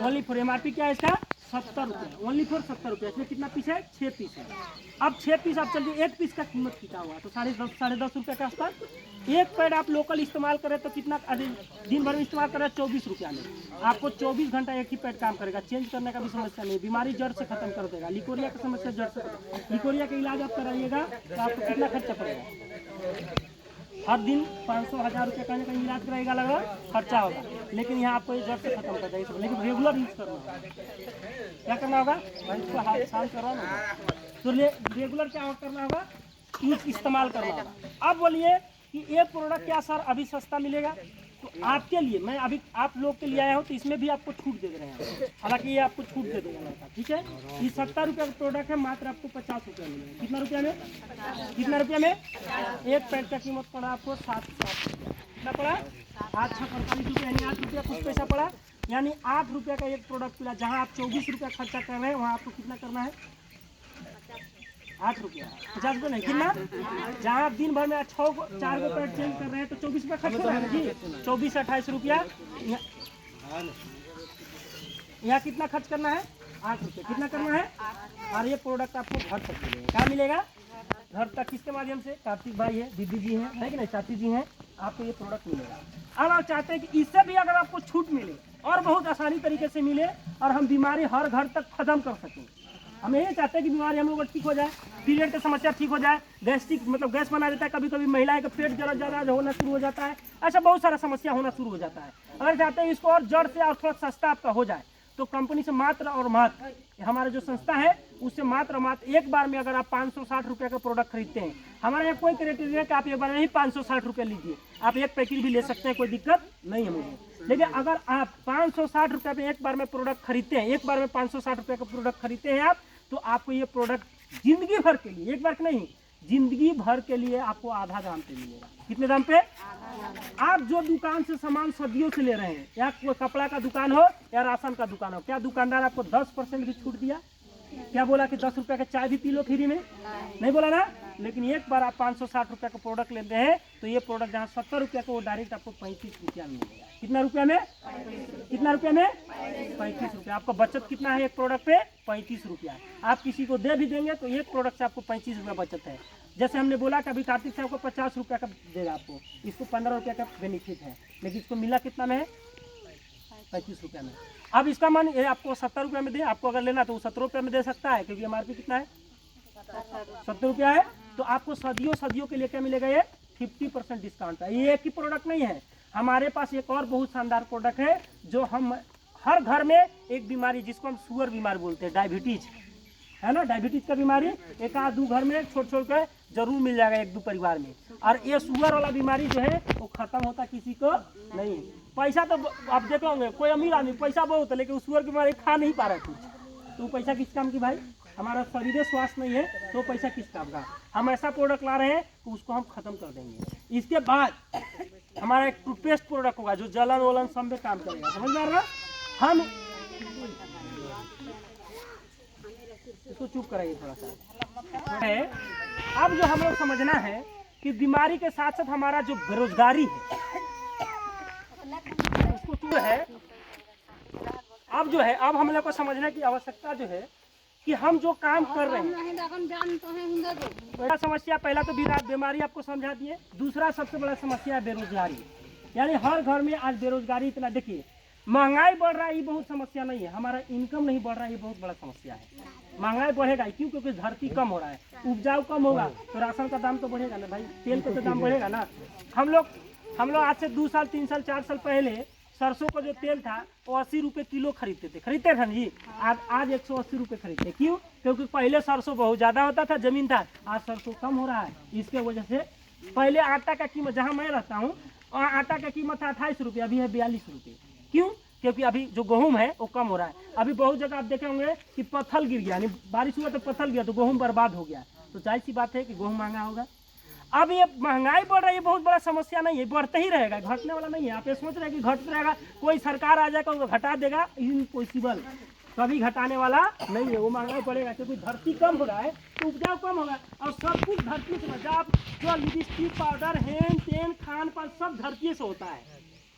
ओनली फॉर MRP क्या है इसका 70 रुपये, ओनली फॉर 70 रुपये। इसमें कितना पीस है, 6 पीस है। अब 6 पीस आप चलिए, एक पीस का कीमत कितना हुआ, तो 10.5 रुपये के आसपास। एक पैड आप लोकल इस्तेमाल करें तो कितना, दिन भर में इस्तेमाल करें 24 रुपया में आपको 24 घंटा एक ही पैड काम करेगा। चेंज करने का भी समस्या नहीं, बीमारी जड़ से खत्म कर देगा। लिकोरिया की समस्या जड़ से खत्म। लिकोरिया का इलाज आप कराइएगा तो आपको कितना खर्चा पड़ेगा, हर दिन 500-1000 रुपये कहीं ना कहीं इलाज कराएगा, लगा खर्चा होगा, लेकिन यहाँ आपको जड़ से खत्म कर देगा। लेकिन रेगुलर यूज करना होगा। क्या करना होगा भाई, इसको हाथ साल करवाना होगा, तो रेगुलर क्या करना होगा, यूज इस्तेमाल करना होगा। अब बोलिए कि ये प्रोडक्ट क्या सर अभी सस्ता मिलेगा, तो आपके लिए मैं अभी आप लोग के लिए आया हूँ, तो इसमें भी आपको छूट दे रहे हैं। हालांकि ये आपको छूट दे देगा लड़का, ठीक है। ये 70 रुपये का प्रोडक्ट है, मात्र आपको 50 रुपया मिलेगा। कितना रुपया में, कितना रुपया में, एक पैड का कीमत पड़ा आपको 7 रुपया। कितना पड़ा, 8-6-45 रुपये, यानी 8 रुपया कुछ पैसा पड़ा, यानी 8 रुपये का एक प्रोडक्ट मिला। जहाँ आप 24 रुपया खर्चा कर रहे हैं, वहाँ आपको कितना करना है, 8 रुपया, 50 रुपये नहीं, कितना। जहाँ आप दिन भर में 4 गो पैड चेंज कर रहे हैं तो 24 रुपया खर्च कर रहे हैं जी, 24-28 रुपया। यहाँ कितना खर्च करना है, 8 रुपये, कितना करना है। और ये प्रोडक्ट आपको घर तक मिलेगा। क्या मिलेगा, घर तक। किसके माध्यम से, कार्तिक भाई है, दीदी जी हैं, है कि नहीं, चाची जी हैं, आपको ये प्रोडक्ट मिलेगा। अब आप चाहते हैं कि इससे भी अगर आपको छूट मिले और बहुत आसानी तरीके से मिले, और हम बीमारी हर घर तक खत्म कर सकें। हम यही चाहते हैं कि बीमारी हम लोग ठीक हो जाए, पीरियड की समस्या ठीक हो जाए, गैस्ट्रिक मतलब गैस बना देता है, कभी कभी महिलाएं का पेट जरा ज़्यादा होना शुरू हो जाता है, ऐसा बहुत सारा समस्या होना शुरू हो जाता है। अगर चाहते हैं इसको और जड़ से और थोड़ा सस्ता आपका हो जाए, तो कंपनी से मात्र और मात्र, हमारा जो संस्था है उससे मात्र एक बार में अगर आप 560 रुपये का प्रोडक्ट खरीदते हैं, हमारे यहाँ कोई क्राइटेरिया है कि आप एक बार में ही 560 रुपये लीजिए, आप एक पैकेट भी ले सकते हैं, कोई दिक्कत नहीं है मुझे। लेकिन अगर आप 560 रुपये में एक बार में प्रोडक्ट खरीदते हैं, एक बार में 560 रुपये का प्रोडक्ट खरीदते हैं आप, तो आपको ये प्रोडक्ट जिंदगी भर के लिए, एक बार नहीं, जिंदगी भर के लिए आपको आधा दाम पे मिलेगा। कितने दाम पे, आप जो दुकान से सामान सदियों से ले रहे हैं, या कोई कपड़ा का दुकान हो या राशन का दुकान हो, क्या दुकानदार आपको 10% भी छूट दिया, क्या बोला कि 10 रुपये का चाय भी पी लो फ्री में, नहीं बोला ना। लेकिन एक बार आप 560 रुपये का प्रोडक्ट लेते हैं, तो ये प्रोडक्ट जहाँ 70 रुपये का, वो डायरेक्ट आपको 35 रुपया मिलेगा। कितना रुपया में, कितना रुपया में, 35 रुपया। आपका बचत कितना है एक प्रोडक्ट पे, 35 रुपया। आप किसी को दे भी देंगे तो एक प्रोडक्ट से आपको 35 रुपया बचत है। जैसे हमने बोला कि अभी कार्तिक साहब को 50 रुपया का देगा आपको, इसको 15 रुपया का बेनिफिट है, लेकिन इसको मिला कितना में है, 35 रुपया में। अब इसका मन ये आपको 70 रुपये में दे, आपको अगर लेना तो वो 17 रुपये में दे सकता है, क्योंकि MRP कितना है, 70 रुपया है। तो आपको सदियों के लिए क्या मिलेगा, ये 50% डिस्काउंट है। ये एक ही प्रोडक्ट नहीं है, हमारे पास एक और बहुत शानदार प्रोडक्ट है, जो हम हर घर में एक बीमारी, जिसको हम शुगर बीमारी बोलते हैं, डायबिटीज है ना, डायबिटीज का बीमारी एक आध 2 घर में छोड़ के जरूर मिल जाएगा, 1-2 परिवार में। और ये शुगर वाला बीमारी जो है वो खत्म होता किसी को नहीं। पैसा तो आप देख लोगे, कोई अमीर आदमी पैसा बहुत है, लेकिन शुगर की बीमारी खा नहीं पा रहा कुछ, तो पैसा किस काम की भाई, हमारा शरीर स्वास्थ्य नहीं है तो पैसा किस काम का। हम ऐसा प्रोडक्ट ला रहे हैं तो उसको हम खत्म कर देंगे। इसके बाद हमारा एक टूथपेस्ट प्रोडक्ट होगा जो जलन वलन सब में काम करेगा, समझ में आ रहा। हम इसको चुप कराइए थोड़ा सा है। अब जो हम लोग समझना है कि बीमारी के साथ साथ हमारा जो बेरोजगारी है उसको जो है अब हम लोग को समझने की आवश्यकता जो है कि हम जो काम कर रहे हैं। बड़ा समस्या पहला तो बीमारी आपको समझा दिए। दूसरा सबसे बड़ा समस्या है बेरोजगारी, यानी हर घर में आज बेरोजगारी इतना। देखिए महंगाई बढ़ रहा है, ये बहुत समस्या नहीं है, हमारा इनकम नहीं बढ़ रहा है, ये बहुत बड़ा समस्या है। महंगाई बढ़ेगा क्यों? क्योंकि धरती कम हो रहा है, उपजाऊ कम होगा तो राशन का दाम तो बढ़ेगा ना भाई, तेल का तो दाम बढ़ेगा ना। हम लोग आज से 2 साल 3 साल 4 साल पहले सरसों का जो तेल था वो 80 रुपये किलो खरीदते थे ना जी। आज 180 रुपये खरीदते। क्यों? क्योंकि पहले सरसों बहुत ज़्यादा होता था, ज़मीन था, आज सरसों कम हो रहा है। इसके वजह से पहले आटा का कीमत, जहाँ मैं रहता हूँ वहाँ आटा का कीमत था 28 रुपये, अभी है 42 रुपये। क्यों? क्योंकि अभी जो गेहूँ है वो कम हो रहा है। अभी बहुत जगह आप देखे होंगे कि पत्थर गिर गया, यानी बारिश हुआ तो पत्थर गिरा तो गेहूँ बर्बाद हो गया। तो जाहिर सी बात है कि गेहूँ महंगा होगा। अब ये महंगाई बढ़ रही है, बहुत बड़ा समस्या नहीं है, बढ़ते ही रहेगा, घटने वाला नहीं है। आप ये सोच रहे हैं कि घट रहेगा, कोई सरकार आ जाएगा उसको घटा देगा, इम्पॉसिबल, कभी घटाने वाला नहीं है। वो महंगाई बढ़ेगा क्योंकि धरती कम हो रहा है तो उपजाऊ कम होगा। और सब कुछ धरती से, मतलब जो लिपस्टिक पाउडर हेन टेन खान पान सब धरती से होता है,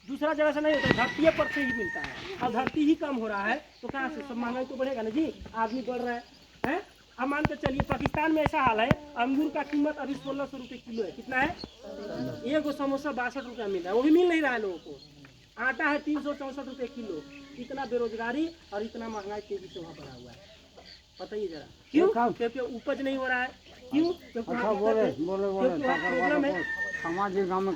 दूसरा जगह से नहीं होता है, धरती पर से ही मिलता है। और धरती ही कम हो रहा है तो कहाँ से? सब महंगाई तो बढ़ेगा ना जी, आदमी बढ़ रहा है। अब मान के चलिए पाकिस्तान में ऐसा हाल है, अंगूर का कीमत अभी 1600 रुपये किलो है। कितना है? एक समोसा 62 रुपया मिल रहा है, वो भी मिल नहीं रहा है लोगों को। आटा है 364 रुपये किलो। इतना बेरोजगारी और इतना महंगाई तेजी से वहाँ बढ़ा हुआ है, बताइए जरा क्यों? क्योंकि उपज नहीं हो रहा है। क्यों? प्रॉब्लम है सामाजिक काम में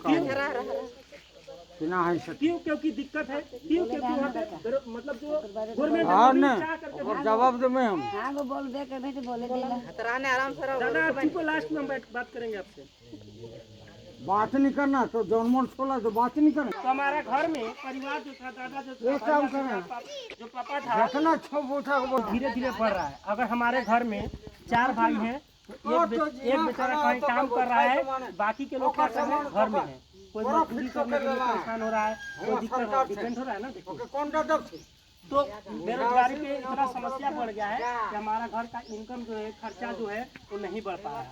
क्यों? क्योंकि दिक्कत है। क्यों? क्योंकि वहाँ पे मतलब जो गवर्नमेंट जवाब दे में हम दादा आपको लास्ट में बात करेंगे आपसे। बात नहीं करना तो जन्मों छोला तो बात नहीं करना। तो हमारा घर में परिवार जो था, दादा जो एक काम करें, जो पापा था, रखना धीरे धीरे बढ़ रहा है। अगर हमारे घर में 4 भाई हैं तो एक बेचारा कहीं काम कर रहा है, बाकी के लोग क्या कर रहे हैं? घर में है। कोई मजदूरी करने के लिए परेशान हो रहा है, कोई दिक्कत डिपेंड हो रहा है ना। देखिए तो बेरोजगारी पे इतना समस्या बढ़ गया है कि हमारा घर का इनकम जो है, खर्चा जो है वो नहीं बढ़ पा रहा है।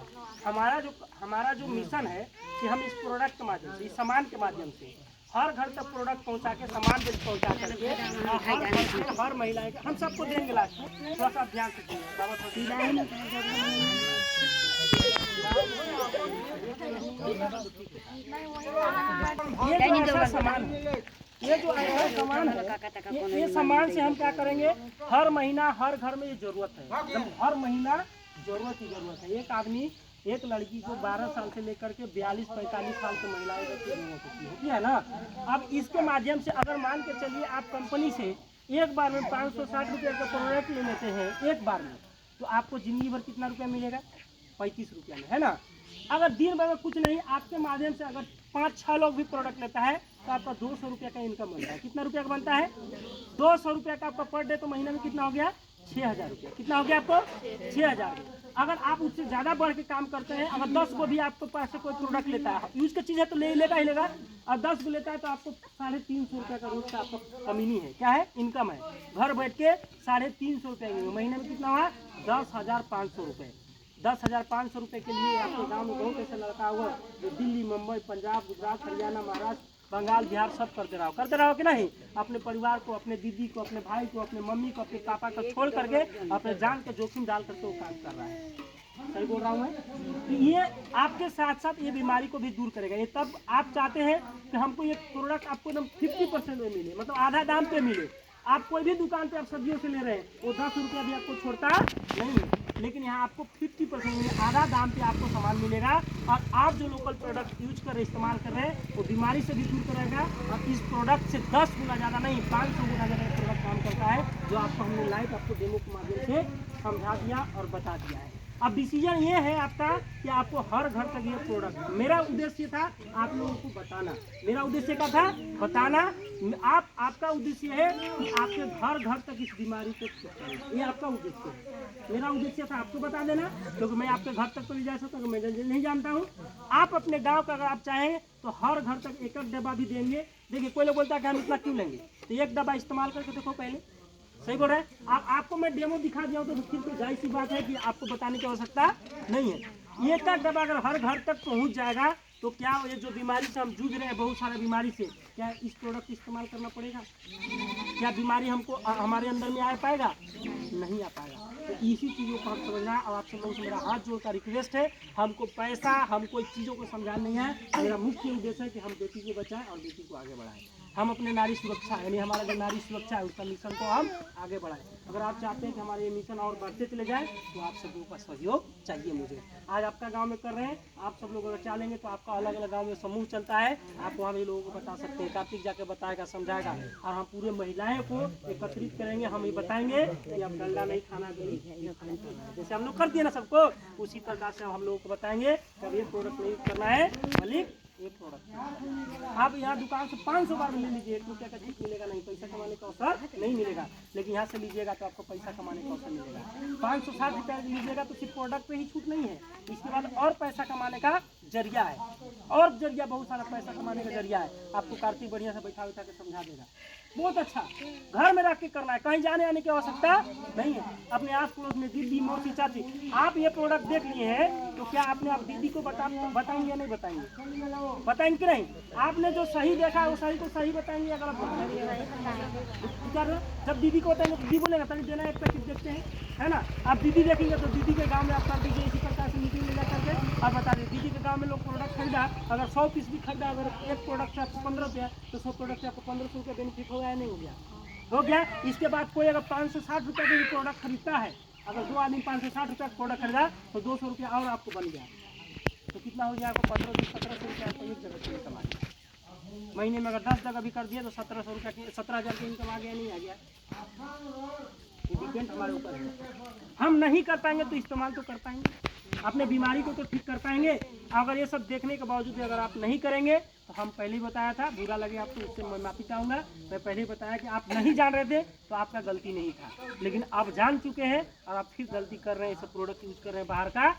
हमारा जो मिशन है कि हम इस प्रोडक्ट के माध्यम से, इस सामान के माध्यम से हर घर तक प्रोडक्ट पहुंचा के, सामान पहुंचा करके हर महिला हम सबको देंगे। लास्ट में थोड़ा सा ध्यान से ये जो ऐसा सामान है, ये जो ऐसा सामान है, ये सामान से हम क्या करेंगे? हर महीना हर घर में ये जरूरत है, हर महीना जरूरत है। एक आदमी, एक लड़की को 12 साल से लेकर के 42-45 साल की महिलाएं जरूरत होती है ना। अब इसके माध्यम से अगर मान के चलिए आप कंपनी से एक बार में 560 रुपये का प्रोडक्ट ले लेते हैं एक बार में, तो आपको जिंदगी भर कितना रुपया मिलेगा? 35 रुपया में, है ना। अगर दिन भर में कुछ नहीं, आपके माध्यम से अगर 5-6 लोग भी प्रोडक्ट लेता है तो आपका 200 रुपये का इनकम बनता है। कितना रुपया का बनता है? 200 रुपये का आपका पर डे, तो महीने में कितना हो गया? 6000 रुपया। कितना हो गया आपको? 6000। अगर आप उससे ज़्यादा बढ़ के काम करते हैं, अगर 10 को भी आपके पास से कोई प्रोडक्ट लेता है, यूज की चीज़ है तो लेगा ही लेगा, और 10 को लेता है तो आपको 350 रुपये का रोज का आपको कमीनी है। क्या है? इनकम है। घर बैठ के 350 रुपये महीने में कितना हुआ? 10,500 रुपये। 10,500 रुपये के लिए आपके गांव में बहुत ऐसा लड़का हुआ जो दिल्ली, मुंबई, पंजाब, गुजरात, हरियाणा, महाराष्ट्र, बंगाल, बिहार सब करते रहो कि नहीं? अपने परिवार को, अपने दीदी को, अपने भाई को, अपने मम्मी को, अपने पापा को छोड़ करके अपने जान के जोखिम डाल करके वो काम कर रहा है। सही बोल रहा हूँ मैं? तो ये आपके साथ साथ ये बीमारी को भी दूर करेगा। ये तब आप चाहते हैं कि हमको ये प्रोडक्ट आपको एकदम 50% में मिले, मतलब आधा दाम पे मिले। आप कोई भी दुकान पे आप सब्जियों से ले रहे हैं, वो 10 रुपया भी आपको छोड़ता नहीं है, लेकिन यहाँ आपको 50% में आधा दाम पे आपको सामान मिलेगा। और आप जो लोकल प्रोडक्ट यूज कर रहे, इस्तेमाल कर रहे हैं, वो बीमारी से भी दूर करेगा। और इस प्रोडक्ट से 10 गुना ज़्यादा नहीं, 500 गुना ज़्यादा प्रोडक्ट काम करता है, जो आपको हमने लाइव आपको डेमो के माध्यम से समझा दिया और बता दिया है। अब डिसीजन ये है आपका कि आपको हर घर तक ये प्रोडक्ट, मेरा उद्देश्य था आप लोगों को बताना, मेरा उद्देश्य क्या था बताना। आपका उद्देश्य है कि आपके घर घर तक इस बीमारी को पहुंचाना, ये आपका उद्देश्य है। मेरा उद्देश्य था आपको बता देना, क्योंकि मैं आपके घर तक तो नहीं जा सकता, मैं नहीं जानता हूँ। आप अपने गाँव का अगर आप चाहें तो हर घर तक एक एक डब्बा भी देंगे। देखिए कोई लोग बोलता है कि हम इतना क्यों लेंगे, तो एक डब्बा इस्तेमाल करके देखो पहले, सही बोल रहे हैं आप। आपको मैं डेमो दिखा दिया तो फिर तो जाहिर सी बात है कि आपको बताने की आवश्यकता नहीं है। ये का डब्बा अगर हर घर तक पहुंच जाएगा तो क्या ये जो बीमारी से हम जूझ रहे हैं, बहुत सारा बीमारी से, क्या इस प्रोडक्ट इस्तेमाल करना पड़ेगा? क्या बीमारी हमको हमारे अंदर में आ पाएगा? नहीं आ पाएगा। तो इसी चीज़ों को हम समझना है। और आप सब लोगों से मेरा हाथ जोड़कर रिक्वेस्ट है, हमको पैसा, हमको चीज़ों को समझाना नहीं है। मेरा मुख्य उद्देश्य है कि हम बेटी को बचाएं और बेटी को आगे बढ़ाएं। हम अपने नारी सुरक्षा यानी हमारा जो नारी सुरक्षा है उसका मिशन को हम आगे बढ़ाएं। अगर आप चाहते हैं कि हमारे ये मिशन और बढ़ते चले जाए तो आप सब लोगों का सहयोग चाहिए मुझे। आज आपका गांव में कर रहे हैं, आप सब लोग अगर चलेंगे तो आपका अलग अलग गांव में समूह चलता है, आप वहाँ भी लोगों को बता सकते हैं। कार्तिक जाके बताएगा, समझाएगा, और हम पूरे महिलाएं को एकत्रित करेंगे। हम ये बताएंगे कि अब गंगा नहीं खाना, जैसे हम लोग कर दिए ना सबको, उसी प्रकार से हम लोगों को बताएंगे कब ये प्रोडक्ट नहीं करना है, बल्कि ये प्रोडक्ट आप यहाँ दुकान से 500 बार ले लीजिए, 1 रुपया का छूट मिलेगा नहीं, पैसा कमाने का अवसर नहीं मिलेगा। लेकिन यहाँ से लीजिएगा तो आपको पैसा कमाने का अवसर मिलेगा। 560 रुपया लीजिएगा तो सिर्फ प्रोडक्ट पे ही छूट नहीं है, इसके बाद और पैसा कमाने का जरिया है, और जरिया बहुत सारा पैसा कमाने का जरिया है। आपको कार्तिक बढ़िया से बैठा बैठा के समझा देगा, बहुत अच्छा। घर में रख के करना है, कहीं जाने आने की आवश्यकता नहीं है। अपने आस पड़ोस में दीदी, मौसी, चाची, आप ये प्रोडक्ट देख लिए हैं तो क्या आपने आप दीदी को बताएंगे या नहीं बताएंगे? बताएंगे कि नहीं? आपने जो सही देखा है वो सही को सही बताएंगे या गलत बताएंगे? जब दीदी को बताएंगे तो दीदी बोलेगा तभी देना, एक पैकेट देखते हैं, है ना। आप दीदी देखेंगे तो दीदी के गाँव में आप कर दीजिए, इसी प्रकार से मीटिंग ले जा करके आप बता दीजिए। दीदी के गाँव में लोग प्रोडक्ट खरीदा, अगर 100 पीस भी खरीदा, अगर एक प्रोडक्ट से आपको 15 रुपया, तो 100 प्रोडक्ट से आपको 1500 रुपया बेनिफिट हो गया, नहीं हो गया? हो गया। इसके बाद कोई अगर 560 रुपये का भी प्रोडक्ट खरीदता है, अगर 2 आदमी 560 रुपये का प्रोडक्ट खरीदा तो 200 रुपया और आपको बन गया, तो कितना हो गया आपको? 1500-1700 रुपया आपको एक जगह से इनकम आ गया। महीने में अगर 10 जगह भी कर दिए तो 1700 रुपया की 17,000 की इनकम आ गया, नहीं आ गया? ये डिपेंड हमारे ऊपर है। हम नहीं कर पाएंगे तो इस्तेमाल तो कर पाएंगे, अपने बीमारी को तो ठीक कर पाएंगे। अगर ये सब देखने के बावजूद अगर आप नहीं करेंगे तो हम पहले ही बताया था, बुरा लगे आपको उससे मैं माफ़ी चाहूँगा। मैं पहले ही बताया कि आप नहीं जान रहे थे तो आपका गलती नहीं था, लेकिन आप जान चुके हैं और आप फिर गलती कर रहे हैं, सब प्रोडक्ट यूज़ कर रहे हैं बाहर का,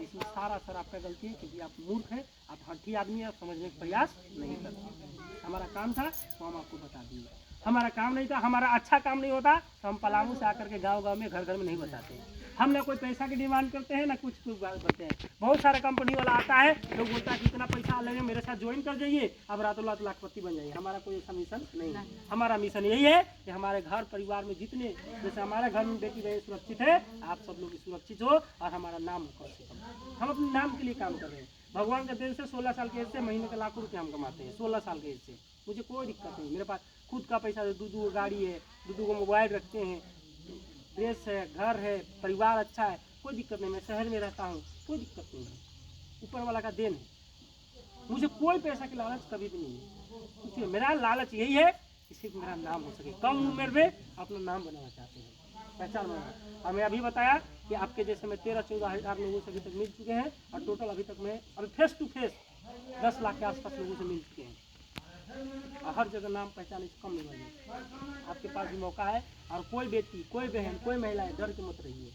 इसमें सारा सर आपका गलती है, क्योंकि आप मूर्ख हैं, आप हठी आदमी हैं, समझने का प्रयास नहीं करते। हमारा काम था तो हम आपको बता दिए, हमारा काम नहीं था, हमारा अच्छा काम नहीं होता तो हम पलामू से आकर के गाँव में घर घर में नहीं बताते। हम ना कोई पैसा की डिमांड करते हैं ना कुछ करते हैं। बहुत सारा कंपनी वाला आता है, लोग बोलता है कि इतना पैसा लेंगे, मेरे साथ ज्वाइन कर जाइए, अब रातों रात लाखपति बन जाइए। हमारा कोई ऐसा मिशन नहीं है। हमारा मिशन यही है कि हमारे घर परिवार में जितने, जैसे हमारे घर में बेटी बहन सुरक्षित है, आप सब लोग सुरक्षित हो और हमारा नाम हो कम से कम। हम अपने नाम के लिए काम कर रहे हैं। भगवान के देन से 16 साल के एज से महीने के लाखों रुपये हम कमाते हैं, 16 साल के एज से। मुझे कोई दिक्कत नहीं, मेरे पास खुद का पैसा है, 2 गाड़ी है, 2 मोबाइल रखते हैं, ड्रेस है, घर है, परिवार अच्छा है, कोई दिक्कत नहीं। मैं शहर में रहता हूँ, कोई दिक्कत नहीं है, ऊपर वाला का देन है। मुझे कोई पैसा की लालच कभी भी नहीं है, क्योंकि मेरा लालच यही है कि सिर्फ मेरा नाम हो सके। कम उम्र में अपना नाम बनाना चाहते हैं, पहचान बनाना। और मैं अभी बताया कि आपके जैसे मैं 13-14 हज़ार लोगों से अभी तक मिल चुके हैं, और टोटल अभी तक मैं अभी फेस टू फेस 10 लाख के आसपास लोगों से मिल चुके हैं, और हर जगह नाम पहचान इससे कम नहीं बने। आपके पास भी मौका है, और कोई बेटी, कोई बहन, कोई महिला है, डर के मत रहिए,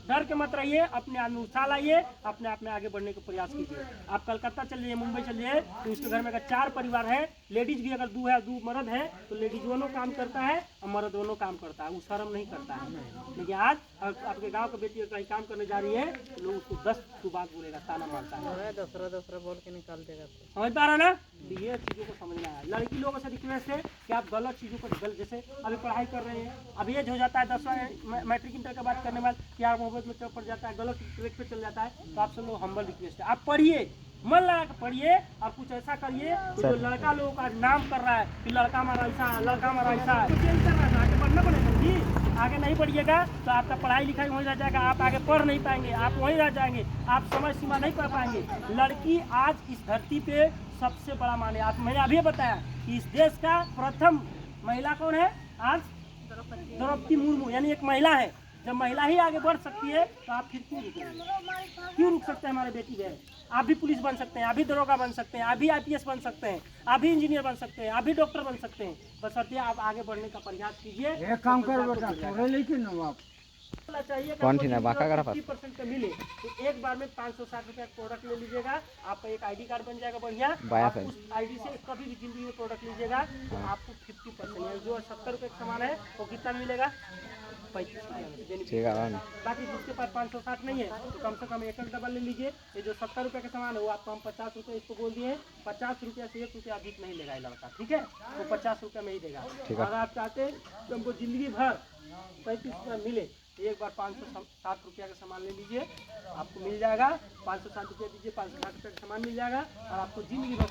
डर के मत रहिए, अपने अनुसार आइए, अपने आप में आगे बढ़ने का प्रयास कीजिए। आप कलकत्ता चलिए, मुंबई चलिए, तो उसके घर में अगर 4 परिवार है, लेडीज भी अगर 2 है, 2 मर्द है, तो लेडीज दोनों काम करता है और मर्द दोनों काम करता है, वो शर्म नहीं करता है। लेकिन आज आपके गांव का बेटी कहीं काम करने जा रही है, तो लोग उसको 10 बात बोलेगा, ताना मारता है, दूसरा बोल के निकाल देगा। समझ पा रहा ना? ये चीज़ों को समझना है। लड़की लोगों से रिक्वेस्ट है कि आप गलत चीज़ों को, गलत, जैसे अभी पढ़ाई कर रहे हैं, अब एज हो जाता है 10वां मैट्रिक इंटर का बात करने बाद, प्यार मोहब्बत में पड़ जाता है, गलत ट्रैक पे चल जाता है, तो आप सब लोग हम्बल रिक्वेस्ट है, आप पढ़िए, मन लगा के पढ़िए, और कुछ ऐसा करिए जो लड़का लोगों का नाम कर रहा है कि लड़का हमारा ऐसा है, लड़का हमारा ऐसा है, तो चेंज करना है, आगे बढ़ना पड़ेगा जी। आगे नहीं बढ़िएगा तो आपका पढ़ाई लिखाई वहीं रह जाएगा, आप आगे पढ़ नहीं पाएंगे, आप वहीं रह जाएंगे, आप समय सीमा नहीं पढ़ पाएंगे। लड़की आज इस धरती पे सबसे बड़ा माने। आप मैंने अभी बताया कि इस देश का प्रथम महिला कौन है आज? द्रौपदी मुर्मू, यानी एक महिला है। जब महिला ही आगे बढ़ सकती है तो आप फिर क्यों रुक सकते हैं हमारे बेटी बहन? आप भी पुलिस बन सकते हैं, आप भी दरोगा बन सकते हैं, आप भी IPS बन सकते हैं, आप भी इंजीनियर बन सकते हैं, आप भी डॉक्टर बन सकते हैं। बशर्ते आप आगे बढ़ने का प्रयास कीजिए। एक काम कर बेटा, थोड़े लेकिन बाप चाहिए कौन थी ना बाका करा पास? 50% का मिले तो एक बार में 560 रुपया प्रोडक्ट ले लीजिएगा, आपका एक ID कार्ड बन जाएगा बढ़िया। बाया आप है। उस ID से कभी भी जिंदगी में प्रोडक्ट लीजिएगा तो आपको 50% जो 70 रुपये का सामान है वो कितना मिलेगा? 35 रुपया। ठीक है ना। बाकी जिसके पास 560 नहीं है तो कम से कम एक डबल ले लीजिए। ये जो 70 रुपये का सामान है वो आपको हम 50 रुपये इसको बोल दिए, 50 रुपया से 1 रुपया अधिक नहीं लेगा ये लड़का, ठीक है? तो 50 रुपये में ही देगा। ठीक है। अगर आप चाहते हैं तो हमको जिंदगी भर 35 रुपया मिले, एक बार 560 रुपया का सामान ले लीजिए, आपको मिल जाएगा। 560 रुपया दीजिए, 560 रुपये का सामान मिल जाएगा और आपको जिंदगी भर